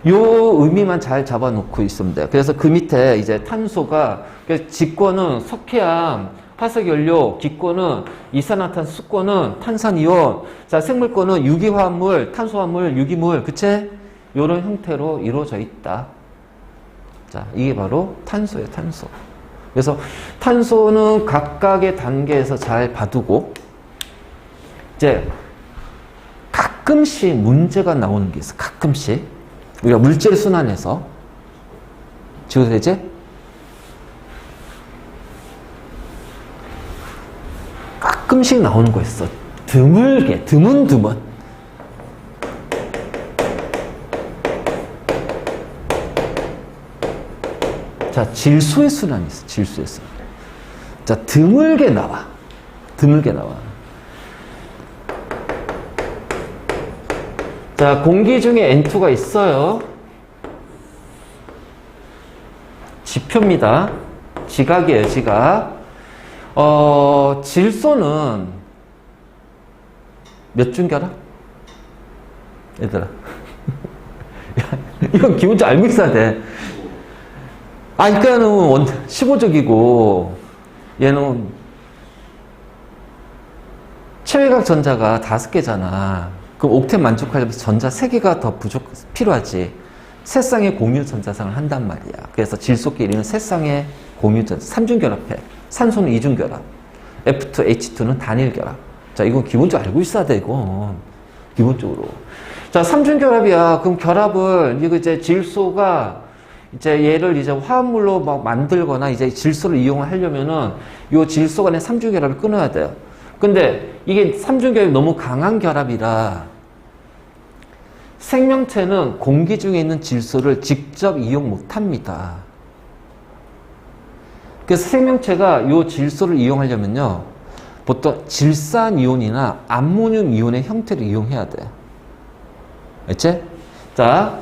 요 의미만 잘 잡아놓고 있으면 돼요. 그래서 그 밑에 이제 탄소가, 직권은 석회암, 화석연료, 기권은 이산화탄소, 수권은 탄산이온, 자, 생물권은 유기화합물, 탄소화합물, 유기물, 그치? 요런 형태로 이루어져 있다. 자, 이게 바로 탄소예요, 탄소. 그래서 탄소는 각각의 단계에서 잘 봐두고, 이제 가끔씩 문제가 나오는 게 있어. 가끔씩. 우리가 물질 순환에서. 지금 이제 가끔씩 나오는 거 있어. 드물게, 드문드문. 자, 질소의 순환이 있어. 질소의 순환. 자, 드물게 나와. 드물게 나와. 자, 공기 중에 N2가 있어요. 지표입니다. 지각이에요, 지각. 질소는 몇 중 결합? 얘들아. 이건 기본적으로 알고 있어야 돼. 그러니까는 15족이고, 얘는 최외각 전자가 5개잖아. 그럼 옥텟 만족하려면 전자 3개가 더 필요하지. 세 쌍의 공유 전자상을 한단 말이야. 그래서 질소끼리는 세 쌍의 공유 전자, 3중 결합해. 산소는 2중 결합. F2H2는 단일 결합. 자, 이건 기본적으로 알고 있어야 돼, 이건. 기본적으로. 자, 3중 결합이야. 그럼 결합을, 이거 이제 질소가, 이제 얘를 이제 화합물로 막 만들거나 이제 질소를 이용을 하려면은 요 질소 간의 3중 결합을 끊어야 돼요. 근데 이게 3중 결합이 너무 강한 결합이라 생명체는 공기 중에 있는 질소를 직접 이용 못 합니다. 그래서 생명체가 요 질소를 이용하려면요, 보통 질산이온이나 암모늄 이온의 형태를 이용해야 돼. 알지? 자,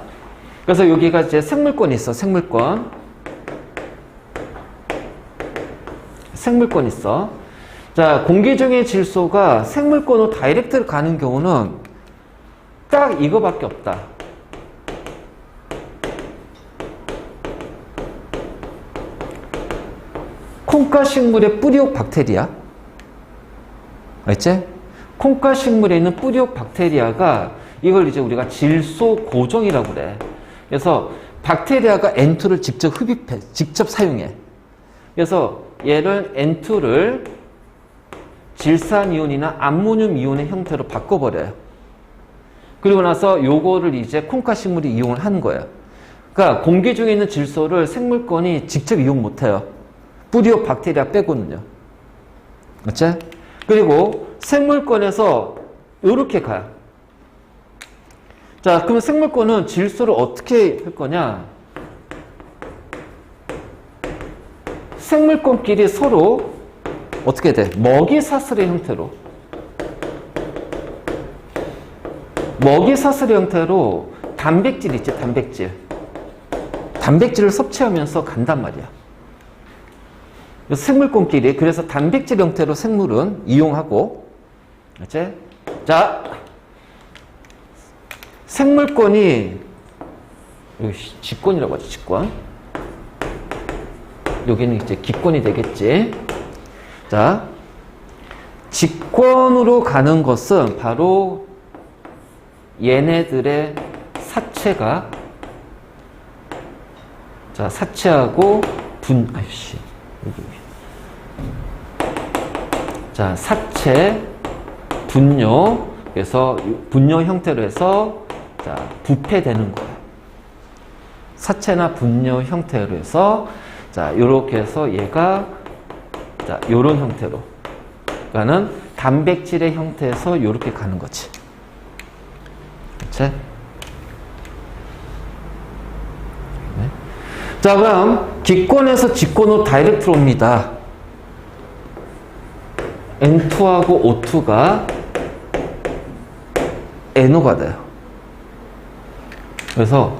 그래서 여기가 이제 생물권이 있어. 생물권 있어. 자, 공기 중의 질소가 생물권으로 다이렉트로 가는 경우는 딱 이거밖에 없다. 콩과 식물의 뿌리옥 박테리아. 알지? 콩과 식물에 있는 뿌리옥 박테리아가 이걸 이제 우리가 질소 고정이라고 그래. 그래서 박테리아가 N2를 직접 흡입해, 직접 사용해. 그래서 얘를 N2를 질산이온이나 암모늄 이온의 형태로 바꿔버려요. 그리고 나서 요거를 이제 콩과 식물이 이용을 하는 거예요. 그러니까 공기 중에 있는 질소를 생물권이 직접 이용 못해요. 뿌리옥 박테리아 빼고는요. 그렇지? 그리고 생물권에서 요렇게 가요. 자, 그러면 생물권은 질소를 어떻게 할 거냐? 생물권끼리 서로 어떻게 돼? 먹이사슬의 형태로. 먹이사슬의 형태로 단백질 있지, 단백질. 단백질을 섭취하면서 간단 말이야. 생물권끼리. 그래서 단백질 형태로 생물은 이용하고. 그렇지? 자, 생물권이, 여기 직권이라고 하죠, 직권. 여기는 이제 기권이 되겠지. 자, 직권으로 가는 것은 바로 얘네들의 사체가, 자, 사체하고 자, 사체, 분뇨, 그래서 분뇨 형태로 해서, 자, 부패되는 거예요. 사체나 분뇨 형태로 해서, 자, 요렇게 해서 얘가 자, 요런 형태로. 그러니까는 단백질의 형태에서 이렇게 가는 거지. 그치? 네. 자, 그럼 기권에서 직권으로 다이렉트로 옵니다. N2하고 O2가 NO가 돼요. 그래서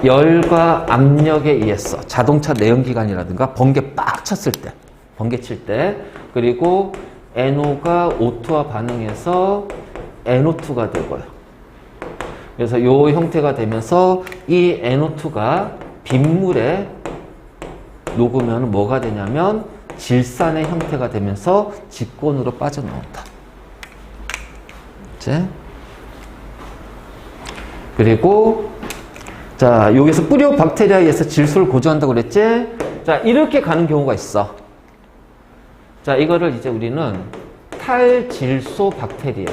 열과 압력에 의해서 자동차 내연기관이라든가 번개 빡 쳤을 때, 번개 칠 때, 그리고 NO가 O2와 반응해서 NO2가 되고요. 그래서 이 형태가 되면서 이 NO2가 빗물에 녹으면 뭐가 되냐면 질산의 형태가 되면서 직권으로 빠져나온다. 그치? 그리고 자, 여기서 뿌리오박테리아에 의해서 질소를 고조한다고 그랬지? 자, 이렇게 가는 경우가 있어. 자, 이거를 이제 우리는 탈질소 박테리아.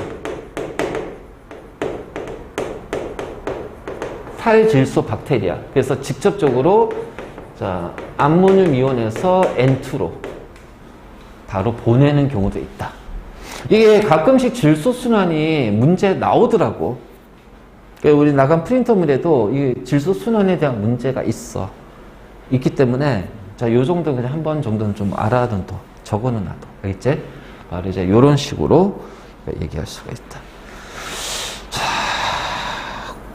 탈질소 박테리아. 그래서 직접적으로 자, 암모늄 이온에서 N2로 바로 보내는 경우도 있다. 이게 가끔씩 질소 순환이 문제 나오더라고. 우리 나간 프린터물에도 이 질소 순환에 대한 문제가 있기 때문에 자, 요 정도 그냥 한 번 정도는 좀 알아둔 또 적어는 놔둬. 알겠지? 바로 이제 요런 식으로 얘기할 수가 있다. 자,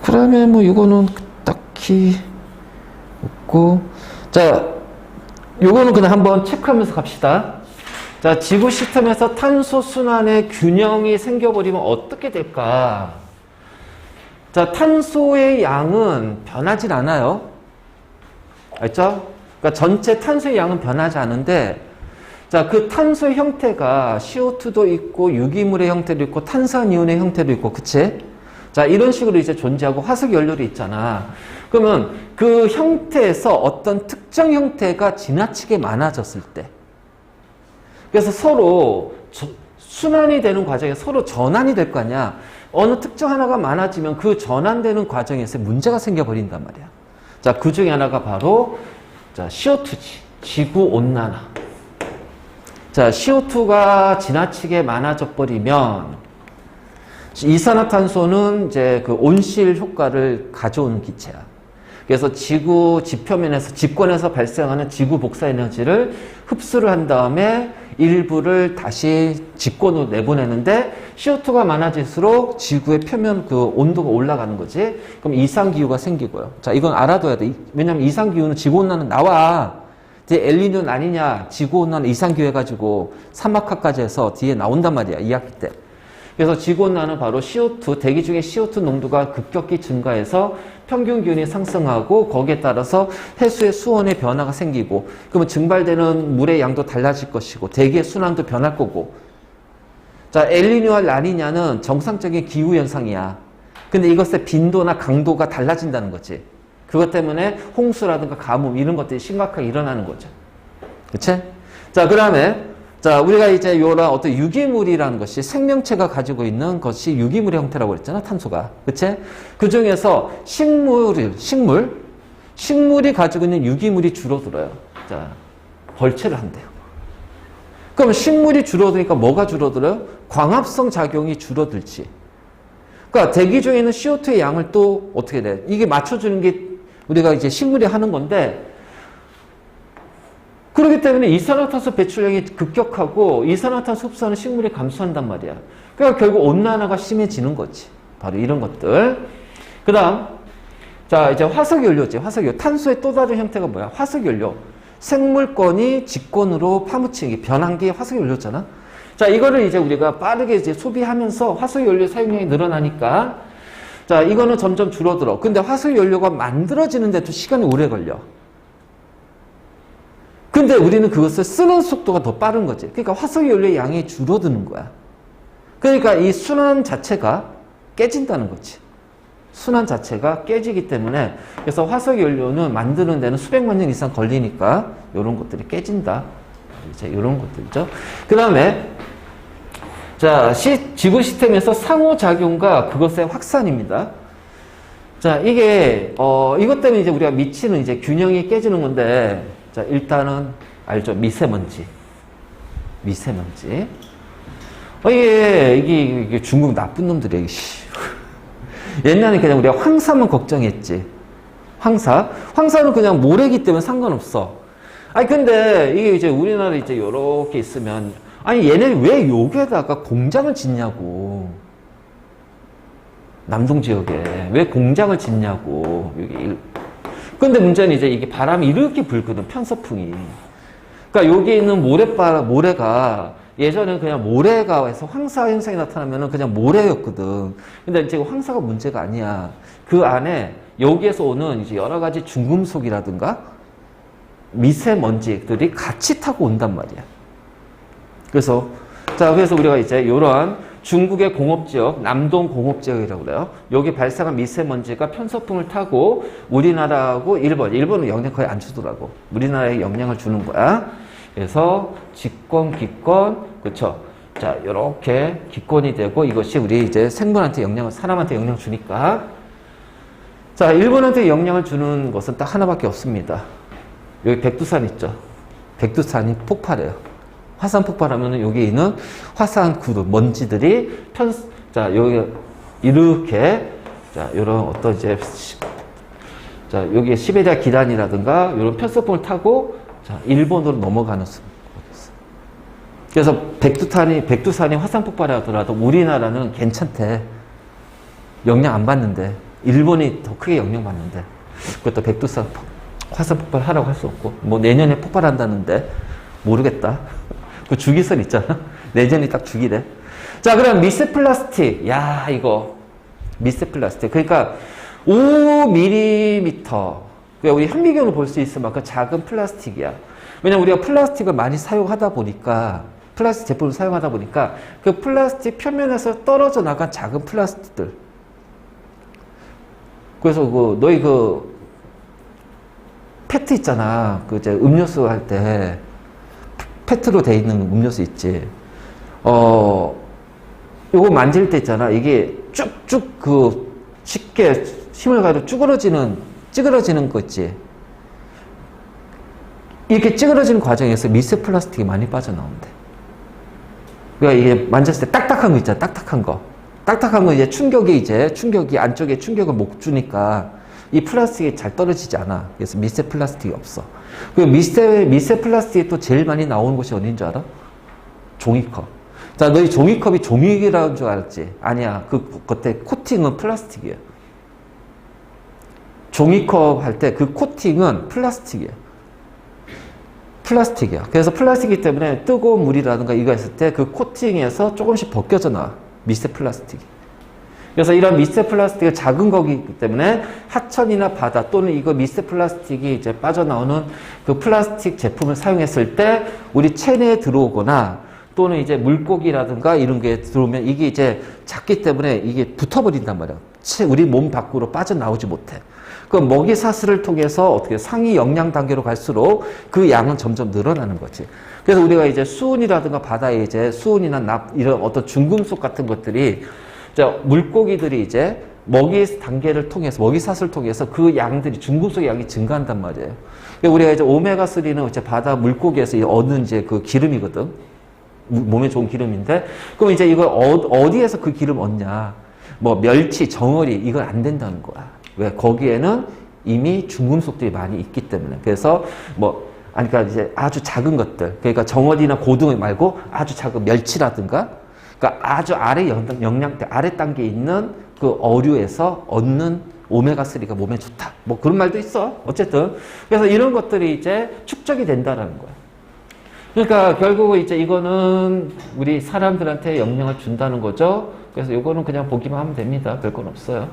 그러면 뭐 이거는 딱히 없고, 자, 요거는 그냥 한번 체크하면서 갑시다. 자, 지구 시스템에서 탄소 순환의 균형이 생겨버리면 어떻게 될까? 자, 탄소의 양은 변하진 않아요. 알죠? 그러니까 전체 탄소의 양은 변하지 않은데, 자, 그 탄소의 형태가 CO2도 있고, 유기물의 형태도 있고, 탄산이온의 형태도 있고, 그치? 자, 이런 식으로 이제 존재하고 화석 연료도 있잖아. 그러면 그 형태에서 어떤 특정 형태가 지나치게 많아졌을 때, 그래서 서로 순환이 되는 과정에 서로 전환이 될 거 아니야. 어느 특정 하나가 많아지면 그 전환되는 과정에서 문제가 생겨버린단 말이야. 자, 그 중에 하나가 바로 자, CO2지. 지구온난화. 자, CO2가 지나치게 많아져 버리면 이산화탄소는 이제 그 온실 효과를 가져오는 기체야. 그래서 지구 지표면에서, 직권에서 발생하는 지구 복사 에너지를 흡수를 한 다음에 일부를 다시 직권으로 내보내는데 CO2가 많아질수록 지구의 표면 그 온도가 올라가는 거지. 그럼 이상기후가 생기고요. 자, 이건 알아둬야 돼. 왜냐면 이상기후는 지구온난화 나와. 이제 엘니뇨 아니냐, 지구온난화 이상기후 해가지고 사막화까지 해서 뒤에 나온단 말이야. 2학기 때. 그래서 지구온난화는 바로 CO2, 대기 중에 CO2 농도가 급격히 증가해서 평균 기온이 상승하고 거기에 따라서 해수의 수온의 변화가 생기고 그러면 증발되는 물의 양도 달라질 것이고 대기의 순환도 변할 거고. 자, 엘니뇨와 라니냐는 정상적인 기후 현상이야. 근데 이것의 빈도나 강도가 달라진다는 거지. 그것 때문에 홍수라든가 가뭄 이런 것들이 심각하게 일어나는 거죠. 그치? 자, 그 다음에 자, 우리가 이제 요런 어떤 유기물이라는 것이 생명체가 가지고 있는 것이 유기물의 형태라고 그랬잖아, 탄소가. 그치? 그 중에서 식물이 가지고 있는 유기물이 줄어들어요. 자, 벌채를 한대요. 그럼 식물이 줄어드니까 뭐가 줄어들어요? 광합성 작용이 줄어들지. 그러니까 대기 중에 있는 CO2의 양을 또 어떻게 돼? 이게 맞춰주는 게 우리가 이제 식물이 하는 건데, 그렇기 때문에 이산화탄소 배출량이 급격하고 이산화탄소 흡수하는 식물이 감소한단 말이야. 그러니까 결국 온난화가 심해지는 거지. 바로 이런 것들. 그 다음, 자, 이제 화석연료지. 화석연료. 탄소의 또 다른 형태가 뭐야? 화석연료. 생물권이 직권으로 파묻히는 게 변한 게 화석연료잖아. 자, 이거를 이제 우리가 빠르게 이제 소비하면서 화석연료 사용량이 늘어나니까, 자, 이거는 점점 줄어들어. 근데 화석연료가 만들어지는데도 시간이 오래 걸려. 근데 우리는 그것을 쓰는 속도가 더 빠른 거지. 그러니까 화석연료의 양이 줄어드는 거야. 그러니까 이 순환 자체가 깨진다는 거지. 순환 자체가 깨지기 때문에 그래서 화석연료는 만드는 데는 수백만 년 이상 걸리니까 이런 것들이 깨진다. 이제 이런 것들이죠. 그 다음에 자, 지구 시스템에서 상호작용과 그것의 확산입니다. 자, 이게 이것 때문에 이제 우리가 미치는 이제 균형이 깨지는 건데, 자, 일단은 알죠? 미세먼지. 미세먼지. 이게 중국 나쁜 놈들이야, 이씨. 옛날에 그냥 우리가 황사만 걱정했지. 황사는 그냥 모래기 때문에 상관없어. 아니, 근데 이게 이제 우리나라 이제 요렇게 있으면, 아니, 얘네 왜 여기에다가 공장을 짓냐고. 남동 지역에. 왜 공장을 짓냐고. 여기. 근데 문제는 이제 이게 바람이 이렇게 불거든, 편서풍이. 그러니까 여기 있는 모래가 예전에는 그냥 모래가 해서 황사 현상이 나타나면은 그냥 모래였거든. 근데 이제 황사가 문제가 아니야. 그 안에 여기에서 오는 이제 여러 가지 중금속이라든가 미세먼지들이 같이 타고 온단 말이야. 그래서 우리가 이제 이러한 중국의 공업지역, 남동 공업지역이라고 그래요. 여기 발생한 미세먼지가 편서풍을 타고 우리나라하고 일본은 영향 거의 안 주더라고. 우리나라에 영향을 주는 거야. 그래서 직권, 기권, 그쵸? 자, 요렇게 기권이 되고 이것이 우리 이제 생물한테 사람한테 영향을 주니까. 자, 일본한테 영향을 주는 것은 딱 하나밖에 없습니다. 여기 백두산 있죠? 백두산이 폭발해요. 화산 폭발하면 여기 있는 화산 구름, 먼지들이 여기 이렇게, 요런 어떤 이제, 여기 시베리아 기란이라든가, 요런 편서풍을 타고, 일본으로 넘어가는 수가 있어. 그래서 백두산이 화산 폭발을 하더라도 우리나라는 괜찮대. 영향 안 받는데. 일본이 더 크게 영향받는데. 그것도 백두산 화산 폭발하라고 할 수 없고. 뭐 내년에 폭발한다는데. 모르겠다. 그 주기설 있잖아. 내년이 딱 주기래. 자, 그럼 미세플라스틱. 야, 이거. 미세플라스틱. 그러니까 5mm. 그러니까 우리 현미경으로 볼 수 있을 만큼 작은 플라스틱이야. 왜냐면 우리가 플라스틱을 많이 사용하다 보니까, 플라스틱 제품을 사용하다 보니까 그 플라스틱 표면에서 떨어져 나간 작은 플라스틱들. 그래서 너희 페트 있잖아. 이제 음료수 할 때 페트로 돼 있는 음료수 있지. 요거 만질 때 있잖아. 이게 쭉쭉 쉽게 힘을 가해도 찌그러지는 거 있지. 이렇게 찌그러지는 과정에서 미세 플라스틱이 많이 빠져나온대. 그러니까 이게 만졌을 때 딱딱한 거 있잖아. 딱딱한 거 이제 충격이 안쪽에 충격을 못 주니까 이 플라스틱이 잘 떨어지지 않아. 그래서 미세 플라스틱이 없어. 그 미세 플라스틱이 또 제일 많이 나오는 곳이 어딘 줄 알아? 종이컵. 자, 너희 종이컵이 종이라는 줄 알았지? 아니야. 그 겉에 코팅은 플라스틱이야. 종이컵 할 때 그 코팅은 플라스틱이야. 그래서 플라스틱이기 때문에 뜨거운 물이라든가 이거 했을 때 그 코팅에서 조금씩 벗겨져 나와. 미세 플라스틱이. 그래서 이런 미세 플라스틱이 작은 거기 때문에 하천이나 바다 또는 이거 미세 플라스틱이 이제 빠져나오는 그 플라스틱 제품을 사용했을 때 우리 체내에 들어오거나 또는 이제 물고기라든가 이런 게 들어오면 이게 이제 작기 때문에 이게 붙어버린단 말이야. 우리 몸 밖으로 빠져나오지 못해. 그 먹이 사슬을 통해서 어떻게 상위 영양 단계로 갈수록 그 양은 점점 늘어나는 거지. 그래서 우리가 이제 수은이라든가 바다에 이제 수은이나 이런 어떤 중금속 같은 것들이 물고기들이 이제 먹이 단계를 통해서 먹이 사슬을 통해서 그 양들이 중금속 양이 증가한단 말이에요. 그러니까 우리가 이제 오메가3는 이제 바다 물고기에서 얻는 이제 그 기름이거든. 몸에 좋은 기름인데 그럼 이제 이걸 어디에서 그 기름 얻냐? 뭐 멸치, 정어리 이건 안 된다는 거야. 왜? 거기에는 이미 중금속들이 많이 있기 때문에. 그래서 그러니까 이제 아주 작은 것들, 그러니까 정어리나 고등어 말고 아주 작은 멸치라든가, 그러니까 아주 아래 단계에 있는 그 어류에서 얻는 오메가3가 몸에 좋다. 뭐 그런 말도 있어. 어쨌든. 그래서 이런 것들이 이제 축적이 된다라는 거야. 그러니까 결국 이제 이거는 우리 사람들한테 영향을 준다는 거죠. 그래서 이거는 그냥 보기만 하면 됩니다. 별건 없어요.